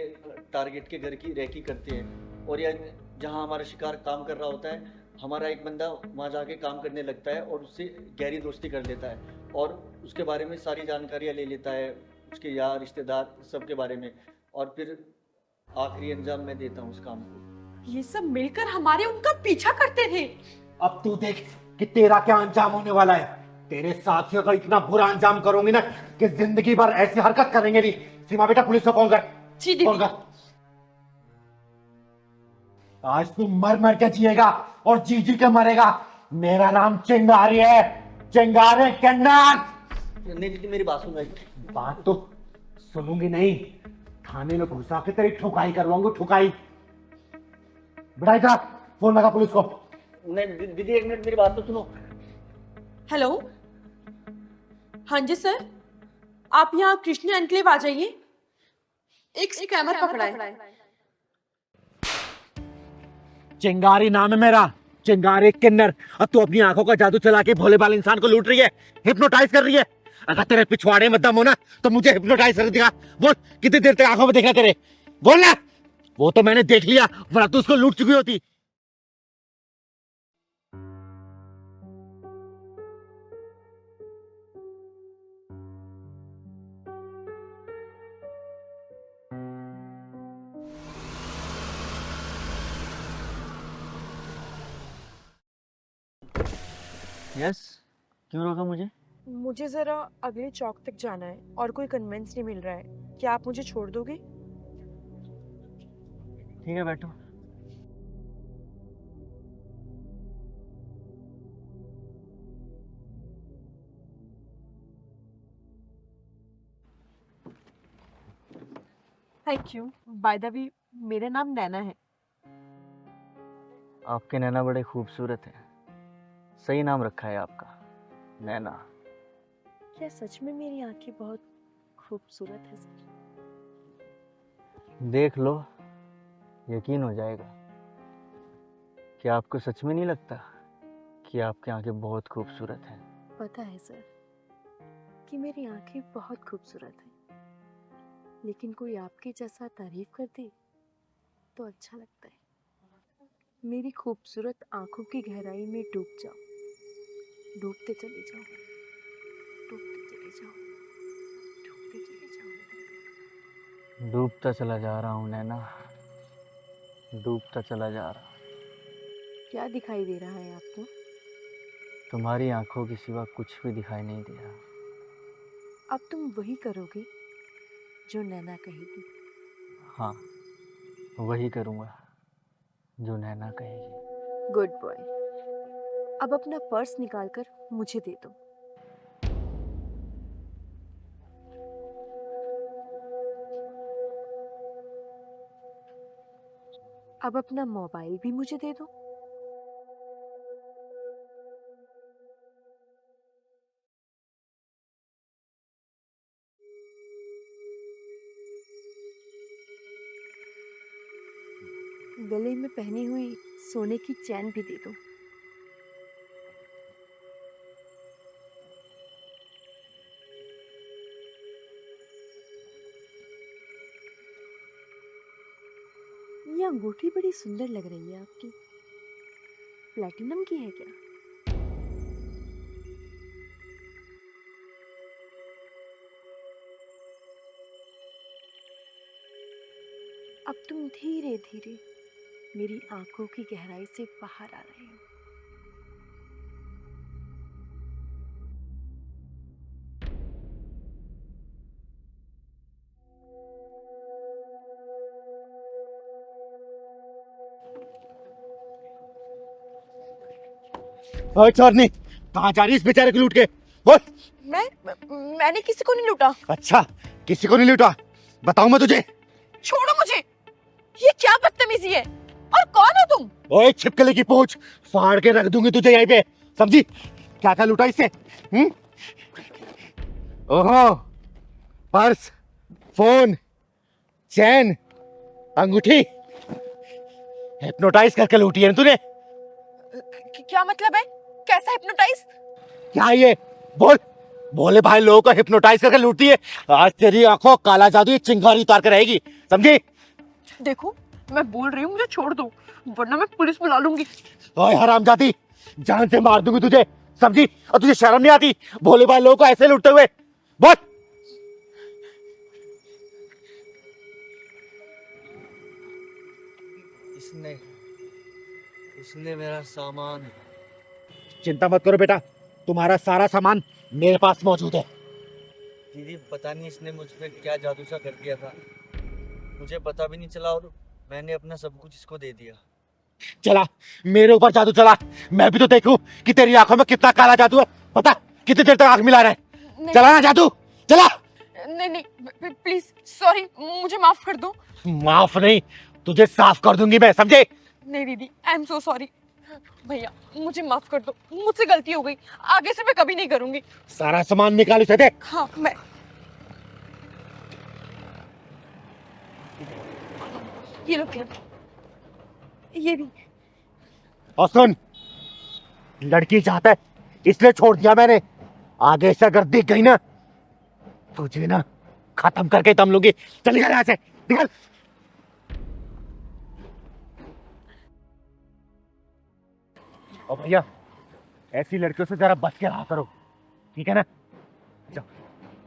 टारगेट के घर की रेकी करते हैं, और यह जहाँ हमारा शिकार काम कर रहा होता है, हमारा एक बंदा वहाँ जाके काम करने लगता है और उससे गहरी दोस्ती कर लेता है, और उसके बारे में सारी जानकारियाँ ले लेता है, उसके यार रिश्तेदार सबके बारे में, और फिर आखिरी अंजाम मैं देता हूँ उस काम को। ये सब मिलकर हमारे उनका पीछा करते थे। अब तू देख कि तेरा क्या अंजाम होने वाला है। तेरे साथियों का इतना बुरा अंजाम करूंगी ना कि जिंदगी भर ऐसी हरकत करेंगे नहीं। सीमा बेटा, पुलिस को फोन कर। जी दीदी। फोन कर। आज तू मर मर के जिएगा और जी जी के मरेगा। मेरा नाम चिंगारी है, चिंगारी किन्नर। नहीं दीदी मेरी बात सुन भाई। बात तो सुनूंगी नहीं, थाने में घुसा के तेरी ठुकाई करवाऊंगी, ठुकाई। बेटा इधर, फोन लगा पुलिस को। नहीं दीदी एक मिनट मेरी बात तो सुनो। हेलो, हाँ जी सर, आप यहाँ कृष्ण एनक्लेव आ जाइए, एक स्कैमर पकड़ा है। चिंगारी नाम है मेरा, चिंगारी किन्नर। अब तू अपनी आंखों का जादू चला के भोले भाले इंसान को लूट रही है, हिप्नोटाइज कर रही है। अगर तेरे पिछवाड़े में दम हो ना तो मुझे हिप्नोटाइज कर दिखा। बोल, कितनी देर तक आंखों में देखा तेरे? बोल ना। वो तो मैंने देख लिया, वरना तू उसको लूट चुकी होती। यस, क्यों रोका मुझे? मुझे जरा अगले चौक तक जाना है और कोई कन्वेंस नहीं मिल रहा है, क्या आप मुझे छोड़ दोगे? ठीक है बैठो। Thank you. By the way, मेरा नाम नैना है। आपके नैना बड़े खूबसूरत हैं, सही नाम रखा है आपका, नैना। क्या सच में मेरी आंखें बहुत खूबसूरत है सर? देख लो, यकीन हो जाएगा। क्या आपको सच में नहीं लगता कि आपकी आंखें बहुत खूबसूरत हैं? पता है सर कि मेरी आंखें बहुत खूबसूरत हैं, लेकिन कोई आपके जैसा तारीफ कर दे तो अच्छा लगता है। मेरी खूबसूरत आंखों की गहराई में डूब जाओ, डूबते चले जाओ, डूबते चले जाओ, डूबते चले जाओ। डूबता चला जा रहा हूँ नैना, डूबता चला जा रहा हूँ। क्या दिखाई दे रहा है आपको? तुम्हारी आंखों के सिवा कुछ भी दिखाई नहीं दे रहा। अब तुम वही करोगे जो नैना कहेगी। हाँ, वही करूँगा जो नैना कहेगी। Good boy. अब अपना पर्स निकालकर मुझे दे दो। अब अपना मोबाइल भी मुझे दे दो। गले में पहनी हुई सोने की चैन भी दे दो। ये अंगूठी बड़ी सुंदर लग रही है आपकी। प्लैटिनम की है क्या? अब तुम धीरे धीरे मेरी आंखों की गहराई से बाहर आ रहे हो। ओए चोरनी, कहाँ जा रही है इस बेचारे को लूट के? बोल। मैंने किसी को नहीं लूटा। अच्छा, किसी को नहीं लूटा? बताऊं मैं तुझे? छोड़ो मुझे। ये क्या बदतमीजी है? और कौन हो तुम? ओए छिपकली की पूंछ, फाड़ के रख दूंगी तुझे यहीं पे, समझी? क्या क्या लूटा इससे? ओहो, पर्स, फोन, चैन, अंगूठी, हिप्नोटाइज करके लूटी है ना तूने? क्या मतलब है? कैसा हिप्नोटाइज? क्या ये? बोल। भोले भाई लोगों को हिप्नोटाइज करके लूटती है। आज तेरी आंखों काला जादू ये चिंगारी उतार कर रहेगी, समझी? देखो, मैं बोल रही हूँ मुझे छोड़ दो, वरना मैं पुलिस बुला लूंगी। ओए हरामजादी, जान से मार दूंगी तुझे, समझी? और तुझे शर्म नहीं आती भोले भाई लोगों को ऐसे लूटते हुए? बोल। इसने मेरा सामान। चिंता मत करो बेटा, तुम्हारा सारा सामान मेरे पास मौजूद है। दीदी पता नहीं इसने मुझ पे क्या जादू सा कर दिया था, मुझे पता भी नहीं चला और मैंने अपना सब कुछ इसको दे दिया। चला, मेरे ऊपर जादू चला, मैं भी तो देखूं कि तेरी आंखों में कितना काला जादू है। पता कितनी देर तक आंख मिला रहा है? चला ना जादू, चला। नहीं नहीं, प्लीज सॉरी, मुझे माफ कर दो। माफ नहीं, तुझे साफ कर दूंगी मैं, समझे? नहीं दीदी, आई एम सो सॉरी। भैया मुझे माफ कर दो, मुझसे गलती हो गई, आगे से मैं कभी नहीं करूंगी। सारा सामान निकाल इसे दे। हाँ, मैं ये लो, ये भी। और सुन, लड़की चाहता है इसलिए छोड़ दिया मैंने, आगे से अगर दिख गई ना तुझे ना खत्म करके दम लूंगी। चल निकल यहाँ से, निकल। और भैया ऐसी लड़कियों से जरा बच के रहा करो, ठीक है ना? जाओ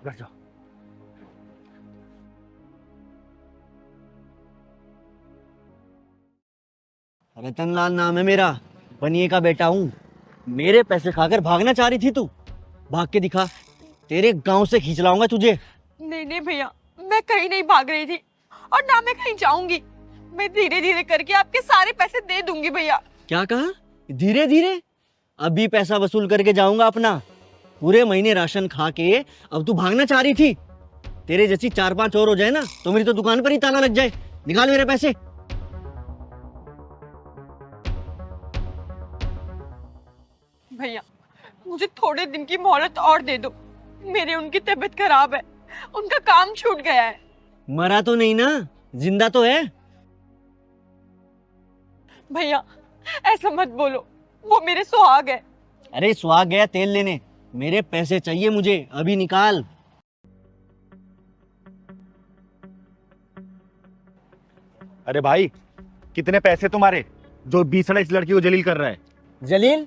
घर जाओ। रतनलाल नाम है मेरा, बनिए का बेटा हूँ। मेरे पैसे खाकर भागना चाह रही थी तू, भाग के दिखा, तेरे गांव से खींच लाऊंगा तुझे। नहीं नहीं भैया, मैं कहीं नहीं भाग रही थी और ना मैं कहीं जाऊंगी। मैं धीरे धीरे करके आपके सारे पैसे दे दूंगी भैया। क्या कहा? धीरे धीरे? अभी पैसा वसूल करके जाऊंगा अपना। पूरे महीने राशन खा के अब तू भागना चाह रही थी? तेरे जैसी 4-5 और हो जाए ना तो मेरी तो दुकान पर ही ताला लग जाए। निकाल मेरे पैसे। भैया मुझे थोड़े दिन की मोहलत और दे दो, मेरे उनकी तबीयत खराब है, उनका काम छूट गया है। मरा तो नहीं ना, जिंदा तो है। भैया ऐसा मत बोलो, वो मेरे सुहाग है। अरे सुहाग गया तेल लेने, मेरे पैसे चाहिए मुझे, अभी निकाल। अरे भाई कितने पैसे तुम्हारे? जो 20 इस लड़की को जलील कर रहा है? जलील?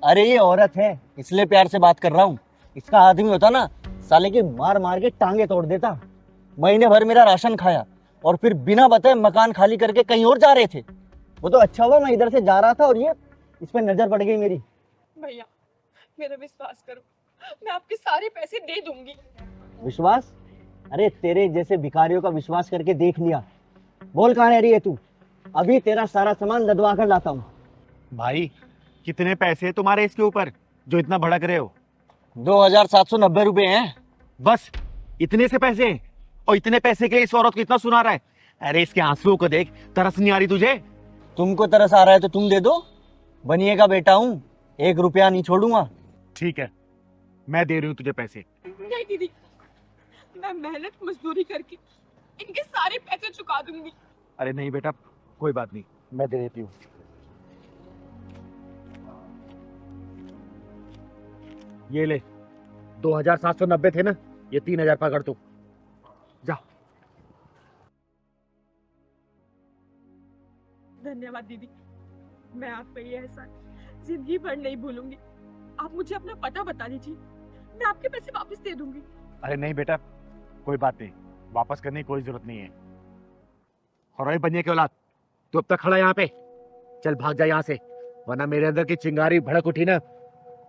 अरे ये औरत है, इसलिए प्यार से बात कर रहा हूँ। इसका आदमी होता ना, साले के मार मार के टांगे तोड़ देता। महीने भर मेरा राशन खाया और फिर बिना बताए मकान खाली करके कहीं और जा रहे थे। वो तो अच्छा हुआ मैं इधर से जा रहा था और ये इस पे नजर पड़ गई मेरी। भैया मेरा विश्वास करो, मैं आपके सारे पैसे दे दूंगी। विश्वास? अरे तेरे जैसे भिखारियों का विश्वास करके देख लिया। बोल कहाँ रह रही है तू? अभी तेरा सारा सामान लदवा कर लाता हूँ। भाई कितने पैसे हैं तुम्हारे इसके ऊपर जो इतना भड़क रहे हो? 2790 रुपए हैं। बस इतने से पैसे हैं? और इतने पैसे के लिए इस औरत को इतना सुना रहा है? अरे इसके आंसुओं को देख, तरस नहीं आ रही तुझे? तुमको तरस आ रहा है तो तुम दे दो, बनिए का बेटा हूँ, 1 रुपया नहीं छोड़ूंगा। ठीक है, मैं दे रही हूँ तुझे पैसे। नहीं दीदी, मैं मेहनत मजदूरी करके इनके सारे पैसे चुका दूंगी। अरे नहीं बेटा, कोई बात नहीं, मैं दे देती हूँ। ये ले, 2790 थे ना, ये 3000 पकड़ तू, जा। धन्यवाद दीदी, मैं आपका ये एहसान जिंदगी भर नहीं भूलूंगी। आप मुझे अपना पता बता दीजिए, मैं आपके पैसे वापस दे दूंगी। अरे नहीं बेटा, कोई बात नहीं, वापस करने की कोई जरूरत नहीं है। और बनिए के औलाद, तू अब तक खड़ा यहाँ पे, चल भाग जा यहाँ से, वरना मेरे अंदर की चिंगारी भड़क उठी ना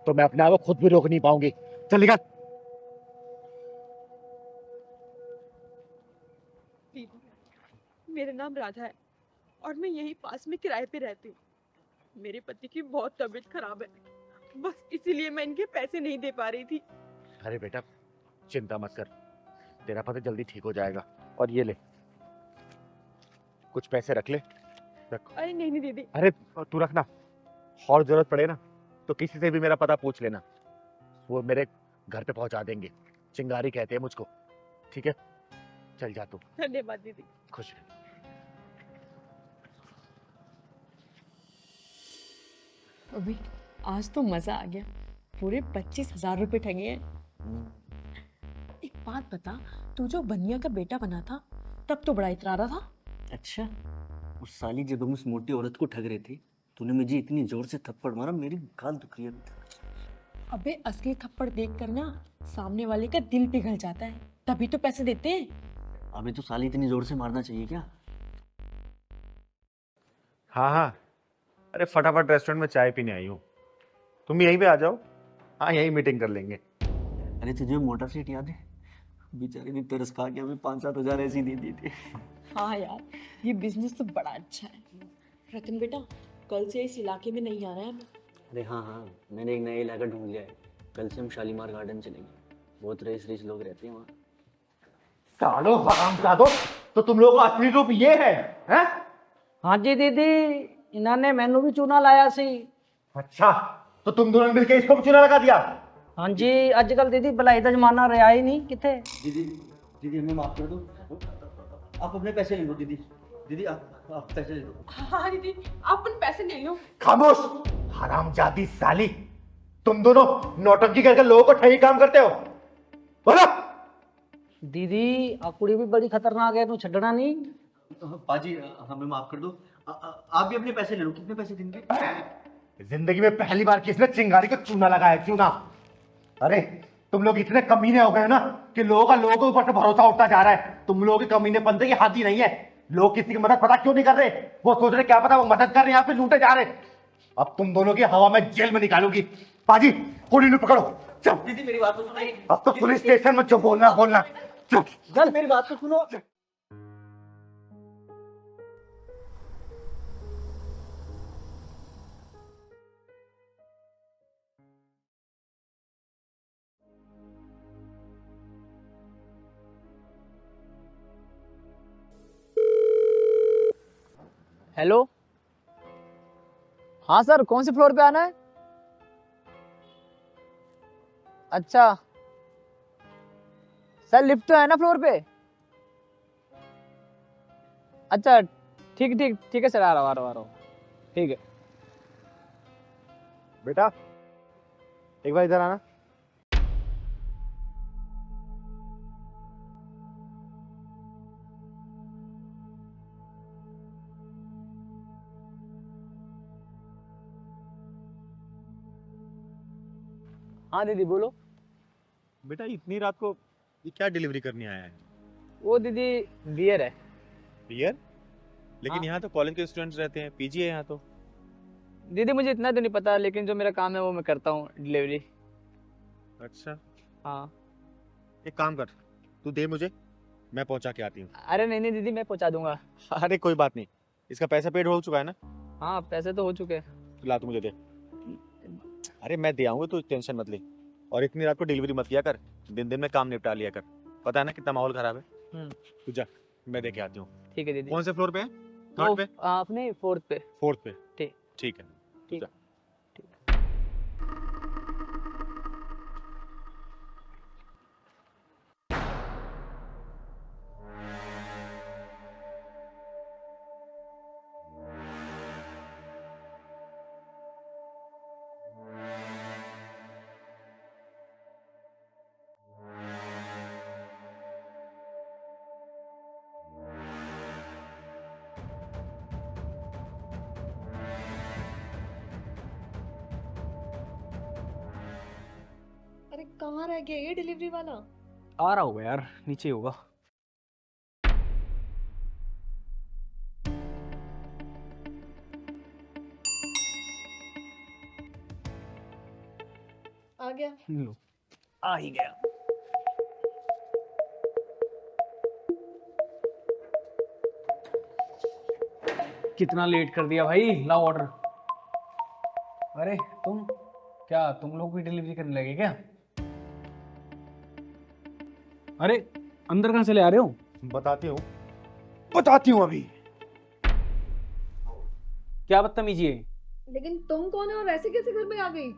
तो मैं अपने आप को खुद भी रोक नहीं पाऊंगी। चल निकल। दीदी, मेरा नाम राधा है और मैं यहीं पास में किराए पे रहती हूँ। मेरे पति की बहुत तबीयत खराब है, बस इसीलिए मैं इनके पैसे नहीं दे पा रही थी। अरे बेटा चिंता मत कर, तेरा पति जल्दी ठीक हो जाएगा। और ये ले, कुछ पैसे रख ले, रख। अरे नहीं नहीं दीदी। अरे तू रखना, और जरूरत पड़े ना तो किसी से भी मेरा पता पूछ लेना, वो मेरे घर पे पहुंचा देंगे। चिंगारी कहते हैं मुझको, ठीक है? चल जा तू। धन्यवाद दीदी। खुश रह। अभी आज तो मजा आ गया, पूरे 25,000 रुपए ठगे हैं। एक बात बता, तू जो बनिया का बेटा बना था तब तो बड़ा इतरा रहा था। अच्छा, उस साली जब हम उस मोटी औरत को ठग रहे थे, तूने मुझे इतनी जोर से थप्पड़ मारा, मेरी गाल दुख रही है। अबे असली थप्पड़ देख कर ना सामने वाले का दिल पिघल जाता है, तभी तो पैसे देते हैं। अबे तो साली इतनी जोर से मारना चाहिए क्या? हाँ हाँ, अरे फटाफट रेस्टोरेंट में चाय पीने आई हूँ, तुम भी यहीं पे आ जाओ। हाँ यहीं मीटिंग कर लेंगे। अरे तुझे मोटर सीट याद है? बेचारे ने तरस खा के हमें 5-7 हजार ऐसी दे दी थी। हाँ यार, ये बिजनेस तो बड़ा अच्छा है। रतन बेटा, कल से इस इलाके में नहीं आना है हमें। अरे हाँ हाँ, मैंने एक नया इलाका ढूंढ लिया है। कल से हम शालीमार गार्डन चलेंगे, बहुत रईस लोग रहते हैं वहाँ। सालो हरामजादो, तो तुम लोगों का असली रूप ये है, हैं? हाँ जी दीदी, इन्होंने मैनू भी चूना लाया सी। अच्छा, तो तुम दोनों ने मिलकर इसको भी चूना लगा दिया? हाँ जी, आजकल दीदी भलाई का जमाना रहा ही नहीं किथे। दीदी दीदी हमें माफ कर दो, आप अपने पैसे ले लो। दीदी दीदी आप पैसे ले लो। हाँ दीदी, आप उन पैसे ले लो। खामोश हरामजादी साली, तुम दोनों नौटंकी करके लोगों को ठगी काम करते हो, बोलो। दीदी आ कुड़ी भी बड़ी खतरनाक है, तू छड़ना नहीं। पाजी हमें माफ कर दो, आप भी अपने पैसे ले लो। कितने पैसे देंगे? जिंदगी में पहली बार किसने चिंगारी को चूना लगाया, चूना। अरे तुम लोग इतने कमीने हो गए ना कि लोगों के ऊपर से भरोसा उठता जा रहा है। तुम लोगों के कमीने बनते की हाथ ही नहीं है। लोग किसी की मदद पता क्यों नहीं कर रहे? वो सोच रहे क्या पता वो मदद कर रहे, यहाँ पे लूटे जा रहे। अब तुम दोनों की हवा में जेल में निकालूंगी। पाजी कुड़ी ने पकड़ो, चल। दीदी मेरी बात तो सुनो। अब तो पुलिस स्टेशन में जो बोलना बोलना, चल चल मेरी बात तो सुनो। हेलो, हाँ सर, कौन से फ्लोर पे आना है? अच्छा सर, लिफ्ट तो है ना फ्लोर पे? अच्छा ठीक ठीक ठीक है सर, आ रहा हूँ ठीक है। बेटा एक बार इधर आना। हाँ दीदी बोलो। बेटा इतनी रात को ये क्या डिलीवरी करने आया है? वो दीदी बियर है। बियर? लेकिन हाँ। यहाँ तो कॉलेज के स्टूडेंट्स रहते हैं, पीजी है यहाँ तो। दीदी मुझे इतना तो नहीं पता, लेकिन जो मेरा काम है वो मैं करता हूँ, डिलीवरी। अच्छा, हाँ। एक काम कर, तू दे मुझे, मैं पहुंचा के आती हूँ। अरे नहीं नहीं दीदी, मैं पहुँचा दूंगा। अरे कोई बात नहीं, इसका पैसा पेड हो चुका है ना? हाँ पैसे तो हो चुके हैं। ला तू मुझे दे। अरे मैं दे आऊंगा, तू टेंशन मत ले। और इतनी रात को डिलीवरी मत किया कर, दिन दिन में काम निपटा लिया कर। पता है ना कितना माहौल खराब है। तू जा, मैं देके आती हूँ। ठीक है दीदी। कौन से फ्लोर पे है? वो, थर्ड पे? अपने फोर्थ पे। फोर्थ पे? ठीक। ठीक है। ठीक। जा। अरे कहाँ रह गया ये डिलीवरी वाला? आ रहा होगा यार, नीचे होगा। आ गया। लो, आ ही गया। कितना लेट कर दिया भाई, लाओ ऑर्डर। अरे तुम लोग भी डिलीवरी करने लगे क्या? अरे अंदर कहाँ से ले आ रहे हो? बताती हूँ अभी। क्या बदतमीजी है? लेकिन तुम कौन है और ऐसे कैसे घर में आ गई?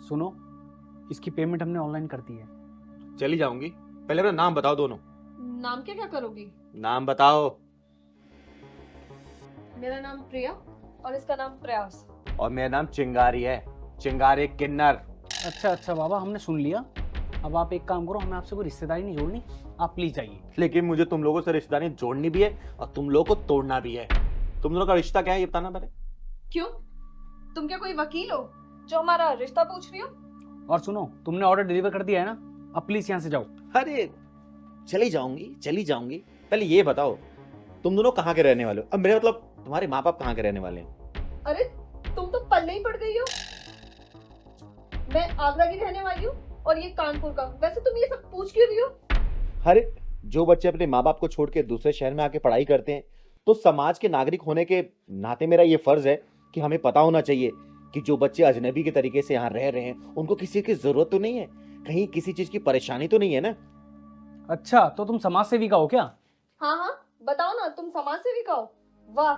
सुनो, इसकी पेमेंट हमने ऑनलाइन कर दी है। चली जाऊंगी, पहले अपना नाम बताओ दोनों। नाम क्या क्या करोगी? नाम बताओ। मेरा नाम प्रिया और इसका नाम प्रयास। और मेरा नाम चिंगारी है, चिंगारी किन्नर। अच्छा बाबा, हमने सुन लिया। अब आप एक काम करो, हमें आपसे कोई रिश्तेदारी नहीं जोड़नी, आप प्लीज जाइए। लेकिन मुझे तुम लोगों से रिश्तेदारी जोड़नी भी है और तुम लोगों को तोड़ना भी है। तुम लोगों का रिश्ता क्या है ये बताना पहले। क्यों? तुम क्या कोई वकील हो जो हमारा रिश्ता पूछ रही हो? और सुनो, तुमने ऑर्डर डिलीवर कर दिया है ना, अब प्लीज यहाँ से जाओ। अरे चली जाऊंगी। पहले ये बताओ, तुम दोनों कहाँ के रहने वाले हो? अब मेरे मतलब तुम्हारे माँ बाप कहाँ के रहने वाले हैं? अरे तुम तो पल्ले ही पड़ गई हो। मैं आगरा की रहने वाली हूँ और ये कानपुर का। वैसे तुम ये सब पूछ क्यों रही हो? अरे जो बच्चे अपने माँ बाप को छोड़ के दूसरे शहर में आके पढ़ाई करते हैं, तो समाज के नागरिक होने के नाते मेरा ये फर्ज है कि हमें पता होना चाहिए कि जो बच्चे अजनबी के तरीके से यहाँ रह रहे हैं उनको किसी की जरूरत तो नहीं है, कहीं किसी चीज की परेशानी तो नहीं है ना। अच्छा, तो तुम समाज सेविका हो क्या? हाँ बताओ ना, तुम समाज सेविका हो? वाह,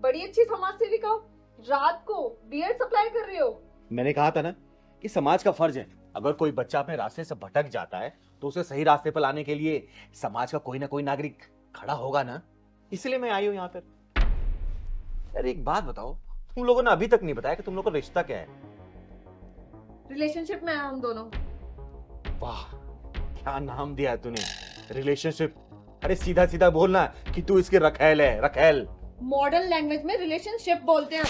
बड़ी अच्छी समाज सेविका हो। रात को बियर सप्लाई कर रही हो। मैंने कहा था ना कि समाज का फर्ज है, अगर कोई बच्चा अपने रास्ते से भटक जाता है तो उसे सही रास्ते पर लाने के लिए समाज का कोई ना कोई नागरिक खड़ा होगा ना, इसलिए मैं आई हूं यहाँ पर। अरे एक बात बताओ, तुम लोगों ने अभी तक नहीं बताया कि तुम लोगों का रिश्ता क्या है? रिलेशनशिप में है हम दोनों। वाह, क्या नाम दिया है तूने, रिलेशनशिप। अरे सीधा सीधा बोलना कि तू इसकी रखेल है, रखेल। मॉडर्न लैंग्वेज में रिलेशनशिप बोलते हैं।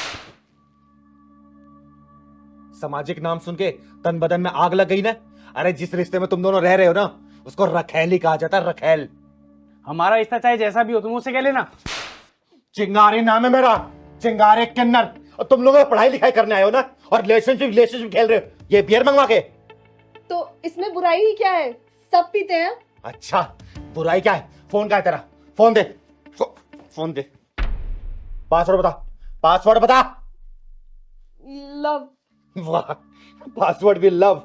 सामाजिक नाम सुन के तन बदन में आग लग गई ना। अरे जिस रिश्ते में तुम दोनों रह रहे हो ना, उसको रखेल ही कहा जाता है, रखेल। हमारा रिश्ता चाहे जैसा भी हो, तुम उससे कह लेना। चिंगारी नाम है मेरा, चिंगारी किन्नर। और तुम लोग पढ़ाई लिखाई करने आए हो ना, और रिलेशनशिप खेल रहे हो ये बियर मंगवा के। तो इसमें बुराई ही क्या है? सब पीते हैं। अच्छा, बुराई क्या है? फोन का है तेरा? फोन दे, फोन दे। पासवर्ड बता। लव। वाह, पासवर्ड भी लव।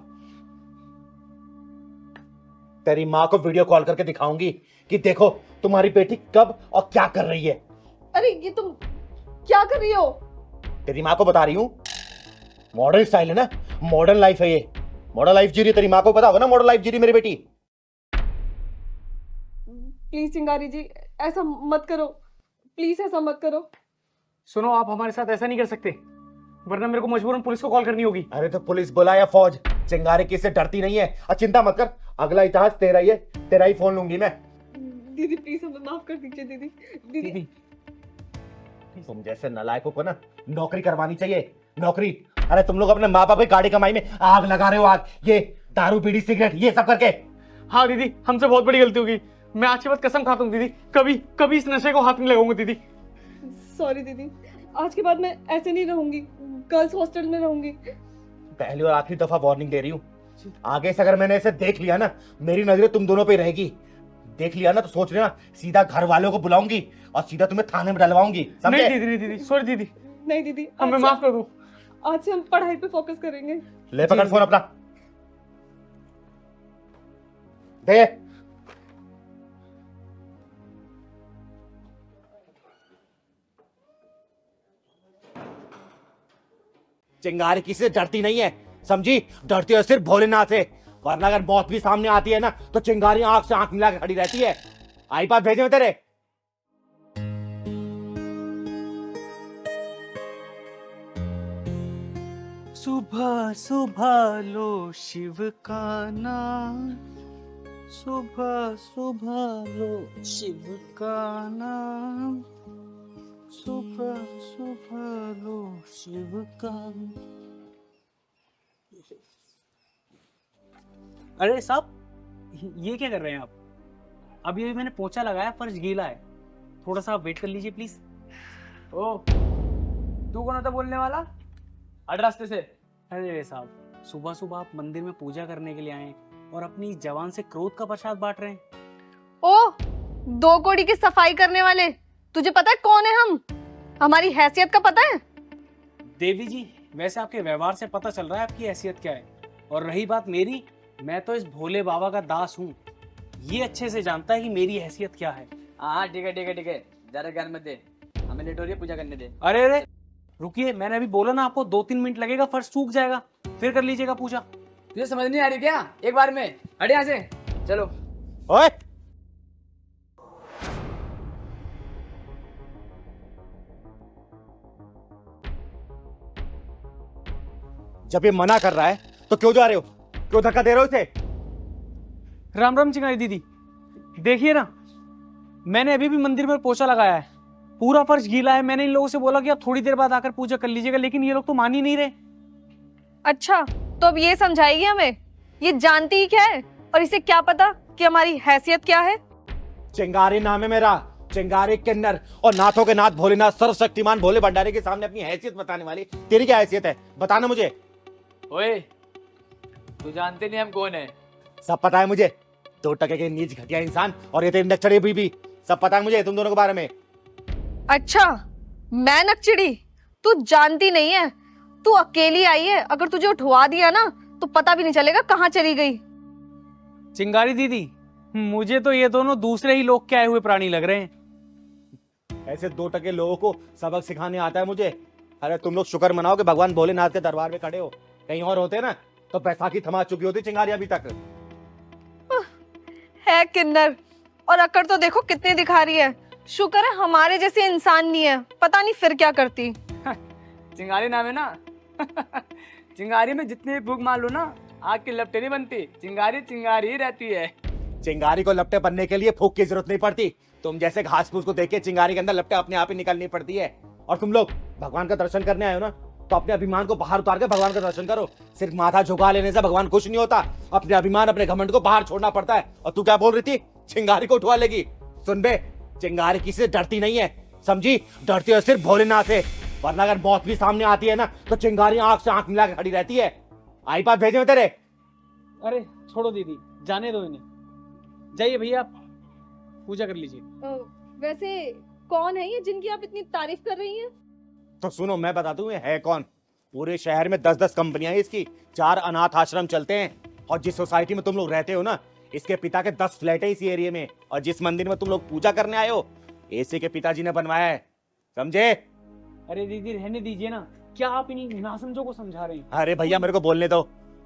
तेरी माँ को वीडियो कॉल करके दिखाऊंगी कि देखो तुम्हारी बेटी कब और क्या कर रही है। अरे ये तुम क्या कर रही हो? तेरी माँ को बता रही हूँ, मॉडर्न स्टाइल है ना, मॉडर्न लाइफ है ये, मॉडर्न लाइफ जी रही है। तेरी माँ को पता होगा ना मॉडर्न लाइफ जी रही मेरी बेटी। प्लीज चिंगारी जी, ऐसा मत करो, प्लीज ऐसा मत करो। सुनो, आप हमारे साथ ऐसा नहीं कर सकते, वरना मेरे को मजबूरन पुलिस को कॉल करनी होगी। अरे तो पुलिस बुला या फौज, चिंगारी किससे डरती नहीं है। और चिंता मत कर, अगला इतिहास तेरा ही है, तेरा ही फोन लूंगी मैं। दीदी प्लीज हमें माफ कर दीजिए। दीदी तुम जैसे नालायकों को ना नौकरी करवानी चाहिए, नौकरी। अरे तुम लोग अपने माँ बाप की गाड़ी कमाई में आग लगा रहे हो, आग। ये दारू बीड़ी सिगरेट ये सब करके। हाँ दीदी, हमसे बहुत बड़ी गलती होगी। मैं आज के बाद कसम खाता हूँ दीदी, कभी कभी इस नशे को हाथ नहीं लगाऊंगा दीदी। सॉरी दीदी, आज के बाद मैं ऐसे नहीं रहूंगी, गर्ल्स हॉस्टल में रहूंगी। पहली और आखिरी दफा वार्निंग दे रही हूँ, आगे से अगर मैंने इसे देख लिया ना, मेरी नजरें तुम दोनों पे रहेगी। देख लिया ना तो सोच लेना, सीधा घर वालों को बुलाऊंगी और सीधा तुम्हें थाने में डलवाऊंगी, समझे? नहीं दीदी, दीदी सॉरी दीदी, नहीं दीदी, हमें माफ कर दो। आज से हम पढ़ाई पे फोकस करेंगे। ले पकड़ फोन अपना, दे। चिंगारी किसी से डरती नहीं है, समझी? डरती है सिर्फ भोलेनाथ से, वरना अगर मौत भी सामने आती है ना तो चिंगारी आंख से आंख मिला के खड़ी रहती है। आई बात भेजे में तेरे। सुबह सुबह लो शिव का नाम, सुबह सुबह लो शिव का नाम, सुबह सुबह लो शिव का। अरे साहब, ये क्या कर रहे हैं आप? अभी अभी मैंने पोछा लगाया, फर्श गीला है, थोड़ा सा वेट कर लीजिए प्लीज। ओ, तू कौन होता बोलने वाला? हट रास्ते से। अरे साहब, सुबह सुबह आप मंदिर में पूजा करने के लिए आए और अपनी जवान से क्रोध का प्रसाद बांट रहे हैं। ओ, 2 कौड़ी की सफाई करने वाले, तुझे पता है कौन है हम? हमारी हैसियत का पता है? देवी जी, वैसे आपके व्यवहार से पता चल रहा है आपकी हैसियत क्या है। और रही बात मेरी, मैं तो इस भोले बाबा का दास हूँ, ये अच्छे से जानता है कि मेरी हैसियत क्या है। हाँ ठीक है ठीक है ठीक है, ज्यादा ज्ञान मत दे, हमें लेट हो रही है, पूजा करने दे। अरे अरे रुकिए, मैंने अभी बोला ना आपको 2-3 मिनट लगेगा, फर्श सूख जाएगा, फिर कर लीजिएगा पूजा। तुझे समझ नहीं आ रही क्या? एक बार में हट यहाँ से, चलो। ओए, जब ये मना कर रहा है तो क्यों जा रहे हो? क्यों धक्का दे रहे हो इसे? राम राम चिंगारी दीदी, देखिए ना, मैंने अभी भी मंदिर में पोछा लगाया है, पूरा फर्श गीला है। मैंने इन लोगों से बोला कि आप थोड़ी देर बाद आकर पूजा कर लीजिएगा, लेकिन ये लोग तो मान ही नहीं रहे। अच्छा, तो अब ये समझाएगी हमें? ये जानती ही क्या है और इसे क्या पता कि हमारी हैसियत क्या है? चिंगारी नाम है मेरा, चिंगारी किन्नर, और नाथों के नाथ भोलेनाथ सर्वशक्तिमान भोले भंडारी के सामने अपनी हैसियत बताने वाली तेरी क्या हैसियत है? बताना मुझे। ओए, तू जानते नहीं हम कौन है? सब पता है मुझे, 2 टके के नीच घटिया इंसान और ये तेरी नक्चड़ी बीबी, सब पता है मुझे तुम दोनों के बारे में। अच्छा, मैं नकचिड़ी? तू जानती नहीं है, तू अकेली आई है, अगर तुझे उठवा दिया ना तो पता भी नहीं चलेगा कहाँ चली गई। चिंगारी दीदी, मुझे तो ये दोनों दूसरे ही लोग के आए हुए प्राणी लग रहे हैं। ऐसे 2 टके लोगों को सबक सिखाने आता है मुझे। अरे तुम लोग शुक्र मनाओ कि भगवान भोलेनाथ के दरबार में खड़े हो, कहीं और होते ना तो बैसाखी थमा चुकी होती चिंगारी अभी तक। है किन्नर, और अकड़ तो देखो कितनी दिखा रही है। शुक्र है हमारे जैसे इंसान नहीं है, पता नहीं फिर क्या करती। चिंगारी नाम है ना। चिंगारी में जितनी भी भूख मार लो ना, आग की लपटें नहीं बनती, चिंगारी चिंगारी ही रहती है। चिंगारी को लपटे बनने के लिए फूंक की जरूरत नहीं पड़ती, तुम जैसे घास फूस को देख के चिंगारी के अंदर लपटे अपने आप ही निकलनी पड़ती है। और तुम लोग भगवान का दर्शन करने आए हो ना, तो अपने अभिमान को बाहर उतार के भगवान का दर्शन करो। सिर्फ माथा झुका लेने से भगवान खुश नहीं होता, अपने अभिमान अपने घमंड को बाहर छोड़ना पड़ता है। और तू क्या बोल रही थी? चिंगारी को उठवा लेगी? सुन बे, चिंगारी किसी से डरती नहीं है, समझी? डरती है सिर्फ भोलेनाथ से, वरना अगर मौत भी सामने आती है ना तो चिंगारी आंख से आंख मिला के खड़ी रहती है। आई बात भेजे में तेरे। अरे छोड़ो दीदी, जाने दो इन्हें, जाइए भैया, आप पूजा कर लीजिए। वैसे कौन है ये जिनकी आप इतनी तारीफ कर रही हैं? तो सुनो मैं बता दूं ये है कौन। पूरे शहर में 10-10 कंपनियां हैं इसकी, 4 अनाथ आश्रम चलते हैं, और जिस सोसाइटी में तुम लोग रहते हो ना, इसके पिता के 10 फ्लैट है इसी एरिया में, और जिस मंदिर में तुम लोग पूजा करने आए हो, इसी के पिताजी ने बनवाया है, समझे? अरे दीदी रहने दीजिए ना, क्या आप इन्हीं नासमझों को समझा रहे हैं? अरे भैया मेरे को बोलने दो,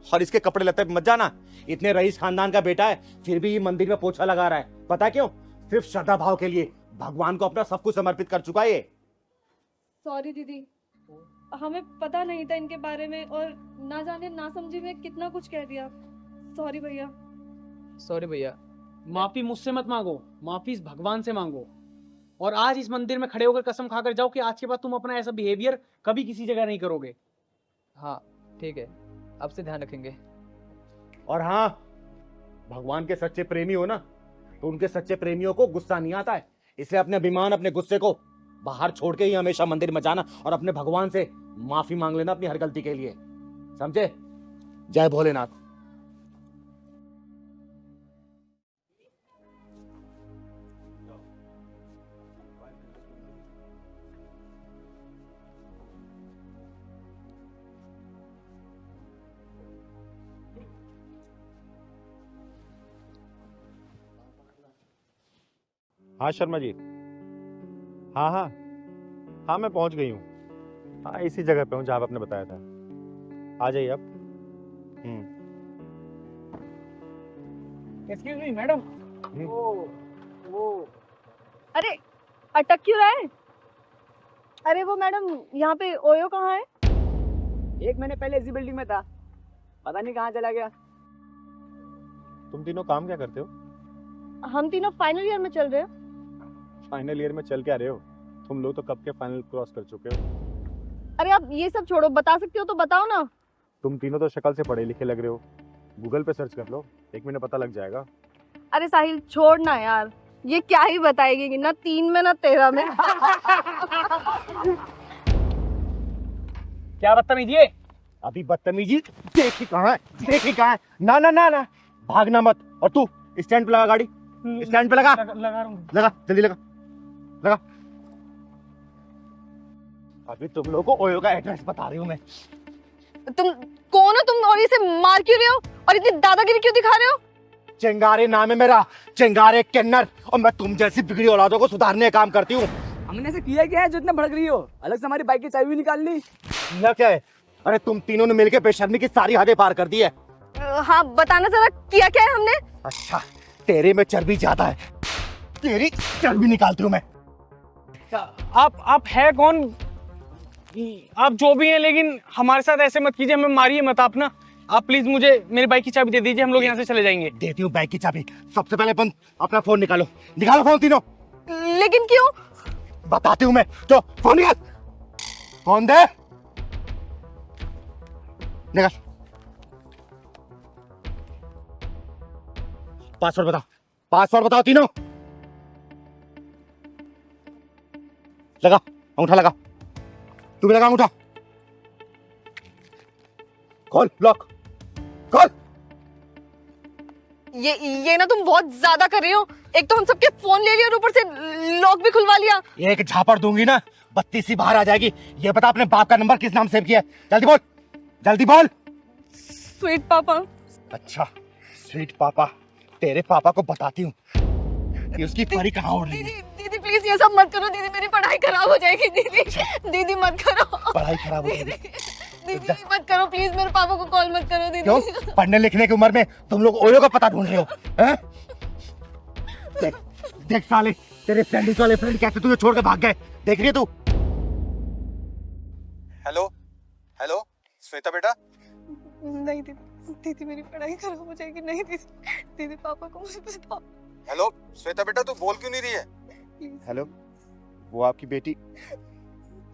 और इसके कपड़े लत्ते पे मत जाना। इतने रईस खानदान का बेटा है, फिर भी ये मंदिर में पोछा लगा रहा है। पता क्यों? सिर्फ श्रद्धा भाव के लिए। भगवान को अपना सब कुछ समर्पित कर चुका है ये। सॉरी दीदी, हमें पता नहीं था इनके बारे में, और ना जाने ना समझे में कितना कुछ कह दिया। सॉरी भैया। सॉरी भैया। माफी मुझसे मत मांगो, माफी इस भगवान से मांगो। और आज इस मंदिर में खड़े होकर कसम खाकर जाओ कि आज के बाद तुम अपना ऐसा बिहेवियर कभी किसी जगह नहीं करोगे। हाँ ठीक है, अब से ध्यान रखेंगे। और हाँ, भगवान के सच्चे प्रेमी हो ना, तो उनके सच्चे प्रेमियों को गुस्सा नहीं आता है, इसलिए अपने अभिमान, अपने गुस्से को बाहर छोड़ के ही हमेशा मंदिर में जाना और अपने भगवान से माफी मांग लेना अपनी हर गलती के लिए, समझे? जय भोलेनाथ। हाँ शर्मा जी, हाँ हाँ हाँ, मैं पहुंच गई हूँ। हाँ, इसी जगह पे हूँ जहाँ आपने बताया था। आ जाइए आप। एक्सक्यूज मी मैडम, वो अरे अटक क्यों रहा है? अरे वो मैडम, यहाँ पे ओयो कहाँ है? 1 महीने पहले इसी बिल्डिंग में था, पता नहीं कहाँ चला गया। तुम तीनों काम क्या करते हो? हम तीनों फाइनल ईयर में चल रहे हैं। फाइनल ईयर में चल क्या रहे हो? तुम लोग तो कब के फाइनल क्रॉस कर चुके हो। अरे आप ये सब छोड़ो, बता सकते हो तो बताओ ना। तुम तीनों तो शक्ल से पढ़े लिखे लग रहे हो, गूगल पे सर्च कर लो, 1 महीने पता लग जाएगा। अरे साहिल छोड़ ना यार, ये क्या ही बताएगी, ना 3 में ना 13 में। क्या बदतमीजी है? अभी बदतमीजी देखी कहाँ है, देखी कहाँ है? ना ना ना ना, भागना मत। और तू स्टैंड पे लगा गाड़ी, स्टैंड पे लगा। लगा रहा हूँ। लगा, जल्दी लगा, लगा। अभी तुम लोगों को ओयो का एड्रेस बता रही हूँ मैं। तुम कौन हो तुम, और इसे मार क्यों रहे हो और इतनी दादागिरी क्यों दिखा रहे हो? चिंगारे नाम है मेरा, चिंगारे किन्नर, और मैं तुम जैसी बिगड़ी औलादों को सुधारने का काम करती हूँ। हमने ऐसे किया क्या है जो इतना भड़क रही हो? अलग से हमारी बाइक की चाबी भी निकाल ली। यह क्या है? अरे तुम तीनों ने मिलकर बेशर्मी की सारी हदें पार कर दी है। हाँ बताना जरा, किया क्या है हमने? अच्छा, तेरे में चर्बी ज्यादा है, तेरी चर्बी निकालती हूँ मैं। आप है कौन? आप जो भी हैं, लेकिन हमारे साथ ऐसे मत कीजिए, हमें मारिए मत आप ना। आप प्लीज मुझे मेरी बाइक की चाबी दे दीजिए, हम लोग यहाँ से चले जाएंगे। देती हूँ बाइक की चाबी। सबसे पहले अपन अपना फोन निकालो, निकालो फोन तीनों। लेकिन क्यों? बताती हूँ मैं, तो फोन निकाल। फोन दे, निकाल। पासवर्ड बताओ, पासवर्ड बताओ तीनों। लगा अंगूठा, लगा, तू भी लगा अंगूठा। खोल लॉक, खोल। ये ना तुम बहुत ज्यादा कर रही हो। एक तो हम सबके फोन ले लिया और ऊपर से लॉक भी खुलवा लिया। एक झापड़ दूंगी ना, बत्ती सी बाहर आ जाएगी। ये बता अपने बाप का नंबर किस नाम सेव किया है? जल्दी बोल, जल्दी बोल। स्वीट पापा। अच्छा, स्वीट पापा। तेरे पापा को बताती हूँ कि उसकी परी कहाँ उड़ रही है। दीदी प्लीज ये सब मत करो, दीदी मेरी पढ़ाई खराब हो जाएगी। दीदी दीदी मत करो, पढ़ाई खराब हो जाएगी। दीदी मत करो प्लीज, मेरे पापा को कॉल मत करो दीदी। क्यों? पढ़ने लिखने की उम्र में तुम लोग ओयो का पता ढूंढ रहे हो, हैं? देख देख साले, तेरे फ्रेंड वाले फ्रेंड कैसे तुझे छोड़ के भाग गए, देख रही है तू? हेलो हेलो श्वेता बेटा। नहीं दीदी, दीदी मेरी पढ़ाई खराब हो जाएगी। नहीं दीदी, दीदी पापा को मुझे बताओ। हेलो श्वेता बेटा, तू बोल क्यों नहीं रही है? हेलो, वो आपकी बेटी।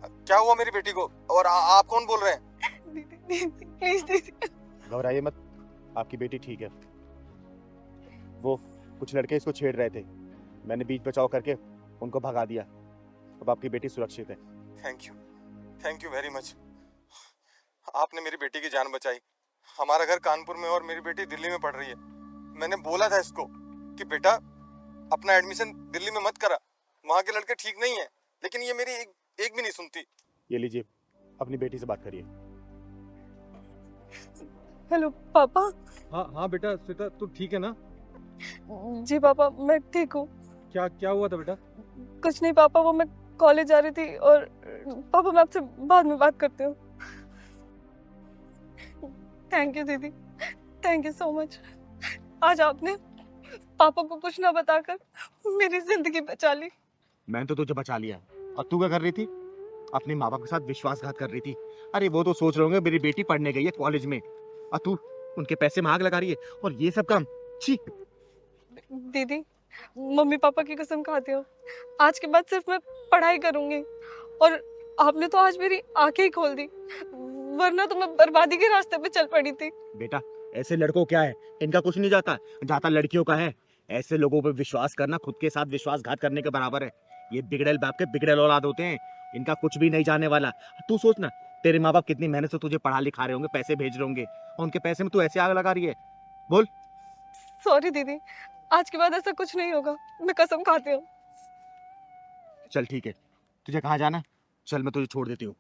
क्या हुआ मेरी बेटी को? और आप कौन बोल रहे हैं? दीदी दीदी प्लीज दीदी। घबराइए मत, आपकी बेटी ठीक है। वो कुछ लड़के इसको छेड़ रहे थे, मैंने बीच बचाव करके उनको भगा दिया। अब आपकी बेटी सुरक्षित है। Thank you very much. आपने मेरी बेटी की जान बचाई। हमारा घर कानपुर में और मेरी बेटी दिल्ली में पढ़ रही है। मैंने बोला था इसको कि बेटा अपना एडमिशन दिल्ली में मत करा, वहाँ के लड़के ठीक नहीं है, लेकिन ये मेरी एक भी नहीं सुनती। ये लीजिए, अपनी बेटी से बात करिए। हेलो पापा। हाँ बेटा, श्वेता तू ठीक है ना? जी पापा, मैं ठीक हूँ। क्या हुआ था बेटा? कुछ नहीं पापा, वो मैं कॉलेज जा रही थी और पापा मैं आपसे बाद में बात करती हूँ। थैंक यू दीदी, थैंक यू सो मच। आज आपने पापा को कुछ ना बताकर मेरी जिंदगी बचा ली। मैंने तो तुझे बचा लिया, और तू क्या कर रही थी? अपने माँ बाप के साथ विश्वासघात कर रही थी। अरे वो तो सोच रहे होंगे मेरी बेटी पढ़ने गई है कॉलेज में, और तू उनके पैसे में आग लगा रही है, और ये सब काम छी। दीदी मम्मी पापा की कसम खाती हूँ, आज के बाद सिर्फ मैं पढ़ाई करूंगी। और आपने तो आज मेरी आंखें ही खोल दी। वरना तो मैं बर्बादी के रास्ते पे चल पड़ी थी। बेटा ऐसे लड़कों क्या है, इनका कुछ नहीं जाता, जाता लड़कियों का है। ऐसे लोगों पे विश्वास करना खुद के साथ विश्वासघात करने के बराबर है। ये बिगड़ेल बाप के बिगड़ेल औलाद होते हैं, इनका कुछ भी नहीं जाने वाला। तू सोच ना, तेरे माँ बाप कितनी मेहनत से तुझे पढ़ा लिखा रहे होंगे, पैसे भेज रहे होंगे, और उनके पैसे में तू ऐसे आग लगा रही है। बोल। सॉरी दीदी, आज के बाद ऐसा कुछ नहीं होगा, मैं कसम खाती हूँ। चल ठीक है, तुझे कहाँ जाना, चल मैं तुझे छोड़ देती हूँ।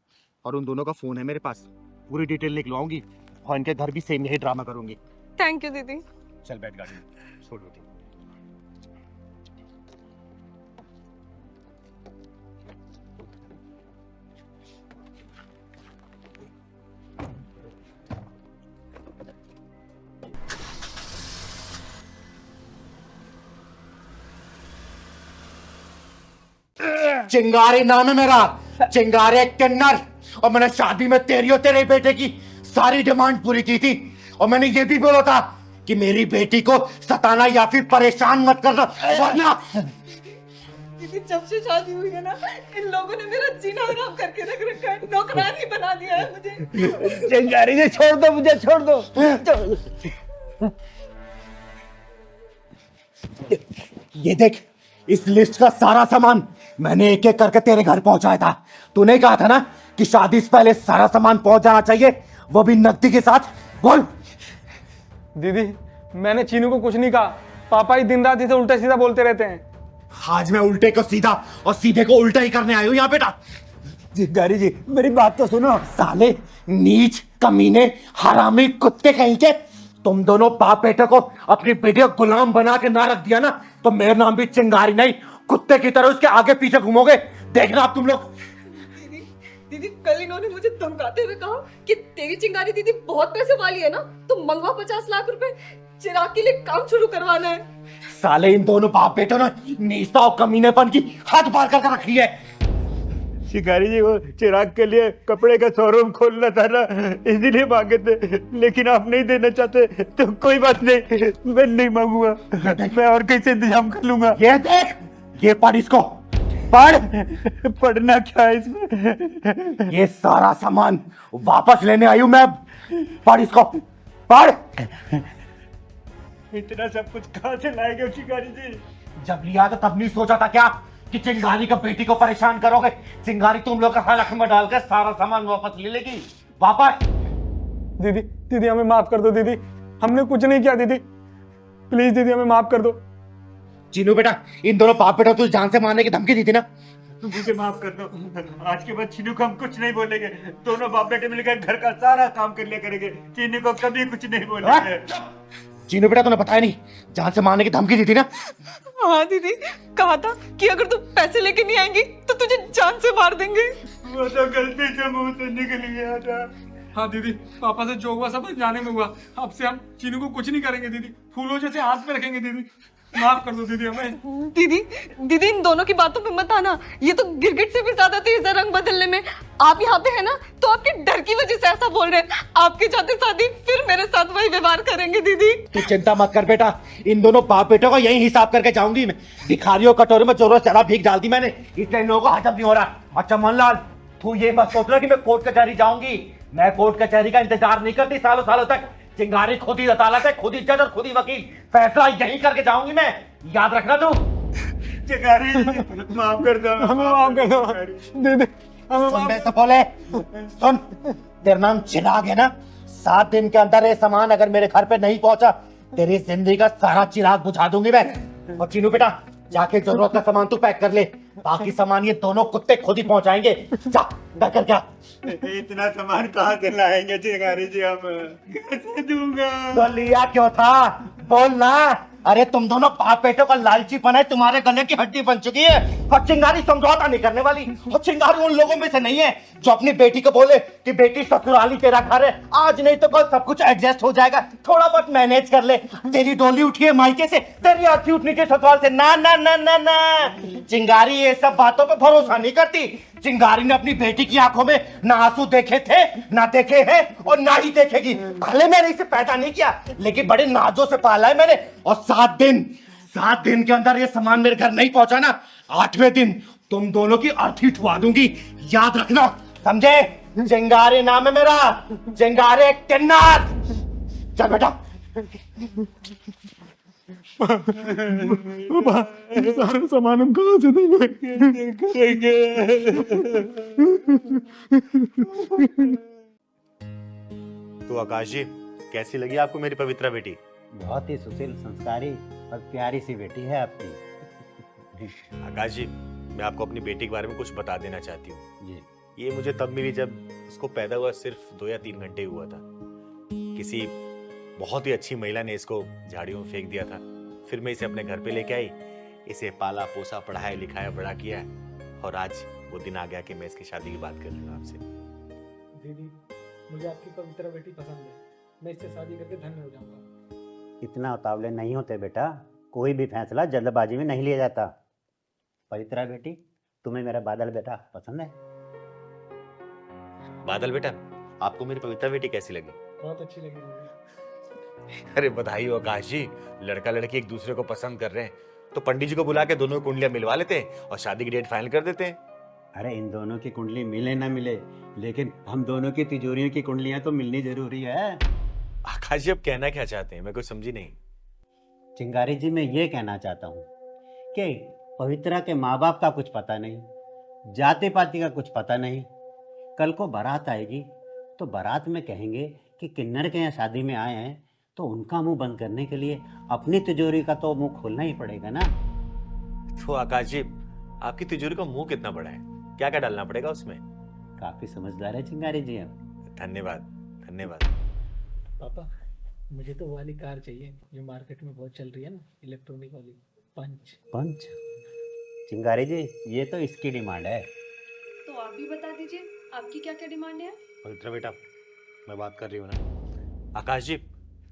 और उन दोनों का फोन है मेरे पास, पूरी डिटेल निकलवाऊंगी और इनके घर भी सेम यही ड्रामा करूंगी। थैंक यू दीदी। चल बैठ गाड़ी में, छोड़ देती हूँ। चिंगारी नाम है मेरा, चिंगारी किन्नर। और मैंने शादी में तेरी और तेरे बेटे की सारी डिमांड पूरी की थी, और मैंने ये भी बोला था कि मेरी बेटी को सताना या फिर परेशान मत करना, वरना। दीदी जब से शादी हुई है ना, इन लोगों ने मेरा जीना हराम करके रख रखा है, नौकरानी बना दिया है मुझे। चिंगारी जी छोड़ दो मुझे, छोड़ दो। ये देख, इस लिस्ट का सारा सामान मैंने एक एक करके तेरे घर पहुंचाया था। तूने कहा था ना कि शादी से पहले सारा सामान पहुंच जाना चाहिए, वो भी नकदी के साथ। बोल। दीदी मैंने चीनू को कुछ नहीं कहा, पापा ही दिन रात इसे उल्टा सीधा बोलते रहते हैं। आज मैं उल्टे को सीधा और सीधे को उल्टा ही करने आया हूं यहाँ बेटा। चिंगारी जी मेरी बात तो सुनो। साले नीच कमीने हरामी कुत्ते कहीं के, तुम दोनों बाप बेटे को अपनी बेटी को गुलाम बना के ना रख दिया ना, तो मेरा नाम भी चिंगारी नहीं, कुत्ते की तरह उसके आगे पीछे घूमोगे। देखना आप तुम लोग। दीदी कल इन्होंने मुझे धमकाते हुए कहा कि तेरी चिंगारी दीदी बहुत पैसे वाली है ना, तो मंगवा 50 लाख रुपए, चिराग के लिए काम शुरू करवाना है। साले इन दोनों बाप बेटों ने नीचता और कमीनेपन की हद पार कर रखी है। शिकारी जी वो चिराग के लिए कपड़े का शोरूम खोलना था ना, इसीलिए मांगे थे, लेकिन आप नहीं देना चाहते तो कोई बात नहीं, मैं नहीं मांगूंगा, मैं और कैसे इंतजाम कर लूंगा। ये देख, ये पढ़ इसको, पढ़। पढ़ना क्या है इसमें? ये सारा सामान वापस लेने आई हूं मैं, पढ़ इसको, पढ़। इतना सब कुछ कहाँ से लाएंगे शिकारी जी? जब लिया था तब नहीं सोचा था क्या कि चिंगारी का बेटी को परेशान करोगे। चिंगारी तुम लोग का हलक में डालकर सारा सामान वापस ले लेगी। वापस। दीदी दीदी हमें माफ कर दो दीदी, हमने कुछ नहीं किया दीदी, प्लीज दीदी हमें माफ कर दो। चीनू बेटा, इन दोनों बाप बेटा तुझे जान से मारने की धमकी दी थी ना, मुझे माफ कर दो। आज के बाद चीनू को हम कुछ नहीं बोलेंगे, दोनों बाप बेटे मिलकर घर का सारा काम कर लिया करेंगे, चीनू को कभी कुछ नहीं बोलेंगे। चीनू बेटा तूने बताया नहीं, जान से मारने की धमकी दी थी ना। हाँ दीदी, कहा था कि अगर तू पैसे लेके नहीं आएंगी तो तुझे जान से मार देंगे। वो तो गलती से मुंह से निकल गया था। हाँ दीदी, पापा से जो हुआ सब जाने में हुआ, अब से हम चीनू को कुछ नहीं करेंगे दीदी, फूलों जैसे हाथ में रखेंगे दीदी, माफ कर दो दीदी हमें। दीदी दीदी इन दोनों की बातों पे मत आना, ये तो गिरगिट से भी ज्यादा तेज है रंग बदलने में। आप यहाँ पे है ना तो आपके डर की वजह से ऐसा बोल रहे हैं, आपके जाते शादी फिर मेरे साथ वही व्यवहार करेंगे। दीदी तू चिंता मत कर बेटा, इन दोनों बाप बेटों को यही हिसाब करके जाऊंगी मैं। भिखारियों कटोरे में जोरों से ज्यादा भीख डाल दी मैंने, इसलिए इन लोगों को हजम नहीं हो रहा। अच्छा मनलाल, तू ये मत सोच रहा कि मैं कोर्ट कचहरी जाऊंगी, मैं कोर्ट कचहरी का इंतजार नहीं करती सालों सालों तक। चिंगारी खुद ही अदालत है, खुद ही जज और खुद ही वकील, फैसला यही करके जाऊंगी मैं, याद रखना तू। चिंगारी माफ कर दो, हमें माफ कर दो दीदी, हमें सुन बे सफोले, सुन, तेरा नाम चिराग है ना, 7 दिन के अंदर ये सामान अगर मेरे घर पे नहीं पहुंचा, तेरी जिंदगी का सारा चिराग बुझा दूंगी मैं। और चीनू बेटा, जाके जरूरत का सामान तू पैक कर ले, बाकी सामान ये दोनों कुत्ते खुद ही पहुंचाएंगे। जा कर क्या। इतना सामान कहाँ से लाएंगे चिंगारी जी, हम कैसे दूंगा? तो लिया क्यों था, बोल ना। अरे तुम दोनों बाप बेटों का लालचीपन है, तुम्हारे गले की हड्डी बन चुकी है। और चिंगारी समझौता नहीं करने वाली, और चिंगारी उन लोगों में से नहीं है जो अपनी बेटी को बोले कि बेटी ससुराली तेरा घर है, आज नहीं तो कल सब कुछ एडजस्ट हो जाएगा, थोड़ा बहुत मैनेज कर ले। तेरी डोली उठी है मायके से, तेरी अर्थी उठनी चाहिए ससुराल से। ना ना ना ना ना, चिंगारी ये सब बातों पे भरोसा नहीं करती। चिंगारी ने अपनी बेटी की आंखों में ना आंसू देखे थे, ना देखे हैं, और ना ही देखेगी। भले मैंने इसे पैदा नहीं किया, लेकिन बड़े नाजों से पाला है मैंने। और 7 दिन के अंदर ये सामान मेरे घर नहीं पहुंचा ना, 8वें दिन तुम दोनों की अर्थी उठवा दूंगी, याद रखना। समझे? चिंगारी नाम है मेरा, चिंगारी किन्नर। चल बेटा। सारा सामान हम कहाँ से देंगे? तो आकाश जी, कैसी लगी आपको मेरी पवित्रा बेटी? बहुत ही सुशील, संस्कारी और प्यारी सी बेटी है आपकी। आकाश जी, मैं आपको अपनी बेटी के बारे में कुछ बता देना चाहती हूँ। जी। ये मुझे तब मिली जब उसको पैदा हुआ सिर्फ 2 या 3 घंटे हुआ था। किसी बहुत ही अच्छी महिला ने इसको झाड़ियों में फेंक दिया था। फिर मैं इसे अपने घर पे लेके आई, इसे पाला पोसा, पढ़ाया लिखाया, बड़ा किया, और आज वो दिन आ गया कि मैं इसकी शादी की बात कर रही हूँ आपसे। दीदी, मुझे आपकी पवित्र बेटी पसंद है। मैं इससे शादी करके धन्य हो जाऊंगा। इतना उतावले नहीं होते बेटा, कोई भी फैसला जल्दबाजी में नहीं लिया जाता। पवित्रा बेटी, तुम्हें मेरा बादल बेटा पसंद है? बादल बेटा, आपको मेरी पवित्रा बेटी कैसी लगी? बहुत अच्छी लगी मुझे। अरे बधाई हो आकाश जी, लड़का लड़की एक दूसरे को पसंद कर रहे हैं तो पंडित जी को बुला के दोनों कुंडलियां मिलवा लेते हैं और शादी की डेट फाइनल कर देते हैं। अरे इन दोनों की कुंडली मिले ना मिले, लेकिन हम दोनों की तिजोरियों की कुंडलियां तो मिलनी जरूरी है। आकाश जी, अब कहना क्या चाहते हैं? मैं कुछ समझी नहीं। चिंगारी जी, मैं ये कहना चाहता हूँ कि पवित्रा के माँ बाप का कुछ पता नहीं, जाति पाति का कुछ पता नहीं। कल को बारात आएगी तो बारात में कहेंगे कि किन्नर के यहाँ शादी में आए हैं, तो उनका मुंह बंद करने के लिए अपनी तिजोरी का तो मुंह खोलना ही पड़ेगा ना। तो आकाश जी, आपकी तिजोरी का मुंह कितना बड़ा है? क्या क्या डालना पड़ेगा उसमें? काफी समझदार है चिंगारी जी आप। धन्यवाद धन्यवाद। पापा, मुझे तो वो वाली कार चाहिए जो मार्केट में बहुत चल रही है ना, इलेक्ट्रॉनिक वाली, पंच। चिंगारी जी, ये तो इसकी डिमांड है। तो आप भी बता दीजिए, आपकी क्या क्या डिमांड है? पवित्रा बेटा, मैं बात कर रही हूँ ना। आकाश जी,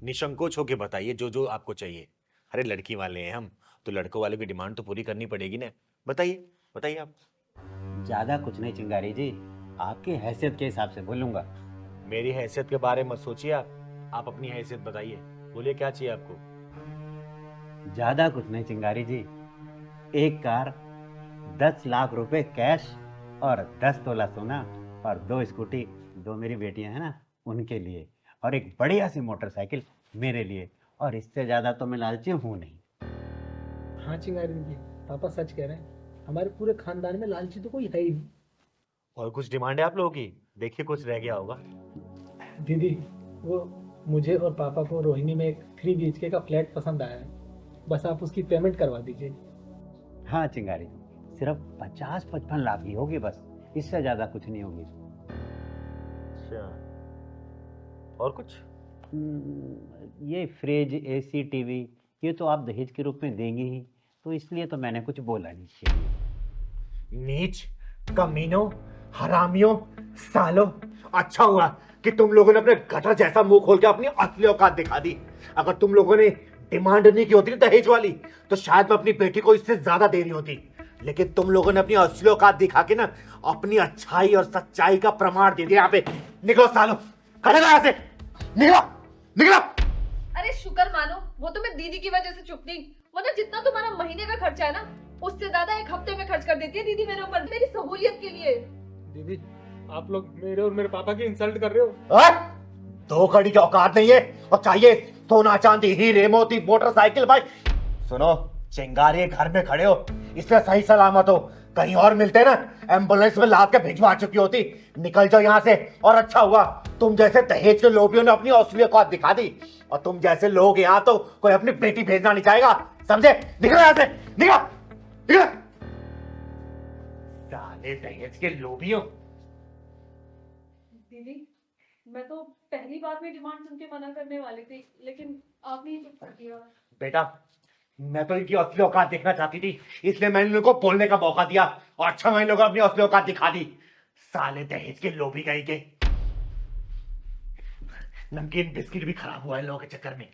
निसंकोच होके बताइए जो जो आपको चाहिए। अरे लड़की वाले हैं हम, तो लड़कों वाले की डिमांड तो पूरी करनी पड़ेगी ना। बताइए बताइए आप। ज्यादा कुछ नहीं चिंगारी जी, आपकी हैसियत के हिसाब से बोलूंगा। मेरी हैसियत के बारे में मत सोचिए आप अपनी हैसियत बताइए। बोलिए क्या चाहिए आपको? ज्यादा कुछ नहीं चिंगारी जी, एक कार, 10 लाख रुपए कैश और 10 तोला सोना और 2 स्कूटी, 2 मेरी बेटियां हैं ना उनके लिए, और एक बढ़िया सी मोटरसाइकिल मेरे लिए, और इससे ज्यादा तो मैं लालची हूँ नहीं। हाँ चिंगारी जी, पापा सच कह रहे हैं, हमारे पूरे खानदान में लालची तो कोई है ही नहीं। और कुछ डिमांड है आप लोगों की? देखिए कुछ रह गया होगा। दीदी, वो मुझे और पापा को रोहिणी में एक 3 BHK का फ्लैट पसंद आया है, बस आप उसकी पेमेंट करवा दीजिए। हाँ चिंगारी जी, सिर्फ 50-55 लाख ही होगी बस, इससे ज्यादा कुछ नहीं होगी। अच्छा, और कुछ? ये फ्रिज, AC, टीवी, ये तो आप दहेज के रूप में देंगे ही, तो इसलिए तो मैंने कुछ बोला नहीं चाहिए। नीच, कमीनों, हरामियों, सालों, अच्छा हुआ कि तुम लोगों ने अपने गटर जैसा मुंह खोल के अपनी असली औकात दिखा दी। अगर तुम लोगों ने डिमांड नहीं की होती दहेज वाली, तो शायद मैं अपनी बेटी को इससे ज्यादा दे रही होती। लेकिन तुम लोगों ने अपनी असली औकात दिखा के ना अपनी अच्छाई और सच्चाई का प्रमाण दे दिया। यहाँ पे निकलो सालों, खड़े रहो यहाँ से, निकलो निकलो। अरे शुक्र मानो, वो तो मैं दीदी की वजह से चुप थी, वरना जितना तुम्हारा महीने का खर्चा है ना, उससे ज्यादा 1 हफ्ते में खर्च कर देती है दीदी मेरे ऊपर, मेरी सहूलियत के लिए। दीदी, आप लोग मेरे और मेरे पापा की इंसल्ट कर रहे हो। 2 कड़ी की औकात नहीं है, और चाहिए सोना चांदी, हीरे मोती, मोटरसाइकिल। भाई सुनो, चिंगारी घर में खड़े हो इसलिए सही सलामत हो, कहीं और मिलते ना एम्बुलेंस में लाद के भिजवा चुकी होती। निकल जाओ यहाँ से। और अच्छा हुआ तुम जैसे दहेज के लोभियों ने अपनी असली औकात दिखा दी, और तुम जैसे लोग यहाँ तो कोई अपनी बेटी भेजना नहीं चाहेगा, समझे? निकलो यहाँ से, निकलो निकलो। साले दहेज के लोभियों। दीदी, मैं तो पहली बार में डिमांड सुन के मना करने वाली थी, लेकिन आपने ही चुप कर दिया। बेटा, मैं तो इनकी असली औकात देखना चाहती थी, इसलिए मैंने इन लोगों को बोलने का मौका दिया, और अच्छा मैं इन लोगों को अपनी असली औकात दिखा दी। साले दहेज के लोभी कहीं के। नमकीन बिस्किट भी खराब हुआ है इन लोगों के चक्कर में।